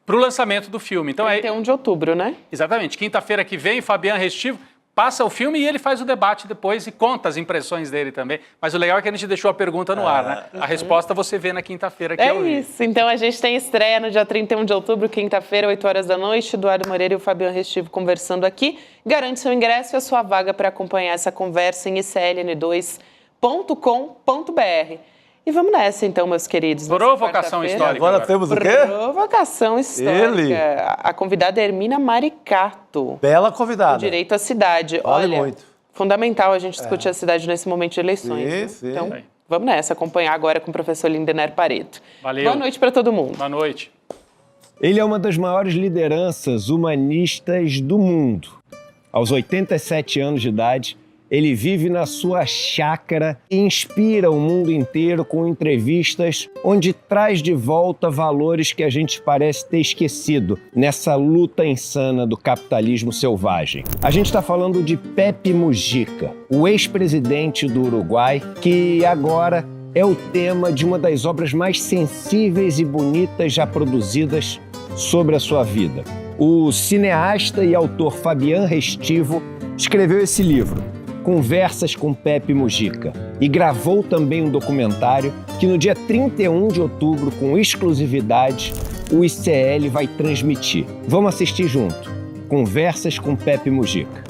Speaker 7: para o lançamento do filme. Então,
Speaker 5: 31 de outubro, né?
Speaker 7: Exatamente. Quinta-feira que vem, Fabian Restivo passa o filme e ele faz o debate depois e conta as impressões dele também. Mas o legal é que a gente deixou a pergunta no ar, né? A resposta você vê na quinta-feira. Que
Speaker 5: isso. Então, a gente tem estreia no dia 31 de outubro, quinta-feira, 8 horas da noite. Eduardo Moreira e o Fabian Restivo conversando aqui. Garante seu ingresso e a sua vaga para acompanhar essa conversa em icln2.com.br. E vamos nessa, então, meus queridos.
Speaker 7: Provocação histórica.
Speaker 6: Agora temos o quê?
Speaker 5: Provocação histórica.
Speaker 6: Ele.
Speaker 5: A convidada é Hermínia Maricato.
Speaker 6: Bela convidada.
Speaker 5: O Direito à Cidade.
Speaker 6: Vale
Speaker 5: Olha,
Speaker 6: muito.
Speaker 5: Fundamental a gente discutir a cidade nesse momento de eleições.
Speaker 6: Sim.
Speaker 5: Então, vamos nessa, acompanhar agora com o professor Lindener Pareto.
Speaker 7: Valeu.
Speaker 5: Boa noite para todo mundo.
Speaker 7: Boa noite.
Speaker 13: Ele é uma das maiores lideranças humanistas do mundo. Aos 87 anos de idade, ele vive na sua chácara e inspira o mundo inteiro com entrevistas onde traz de volta valores que a gente parece ter esquecido nessa luta insana do capitalismo selvagem. A gente está falando de Pepe Mujica, o ex-presidente do Uruguai, que agora é o tema de uma das obras mais sensíveis e bonitas já produzidas sobre a sua vida. O cineasta e autor Fabian Restivo escreveu esse livro, Conversas com Pepe Mujica, e gravou também um documentário que no dia 31 de outubro, com exclusividade, o ICL vai transmitir. Vamos assistir junto. Conversas com Pepe Mujica.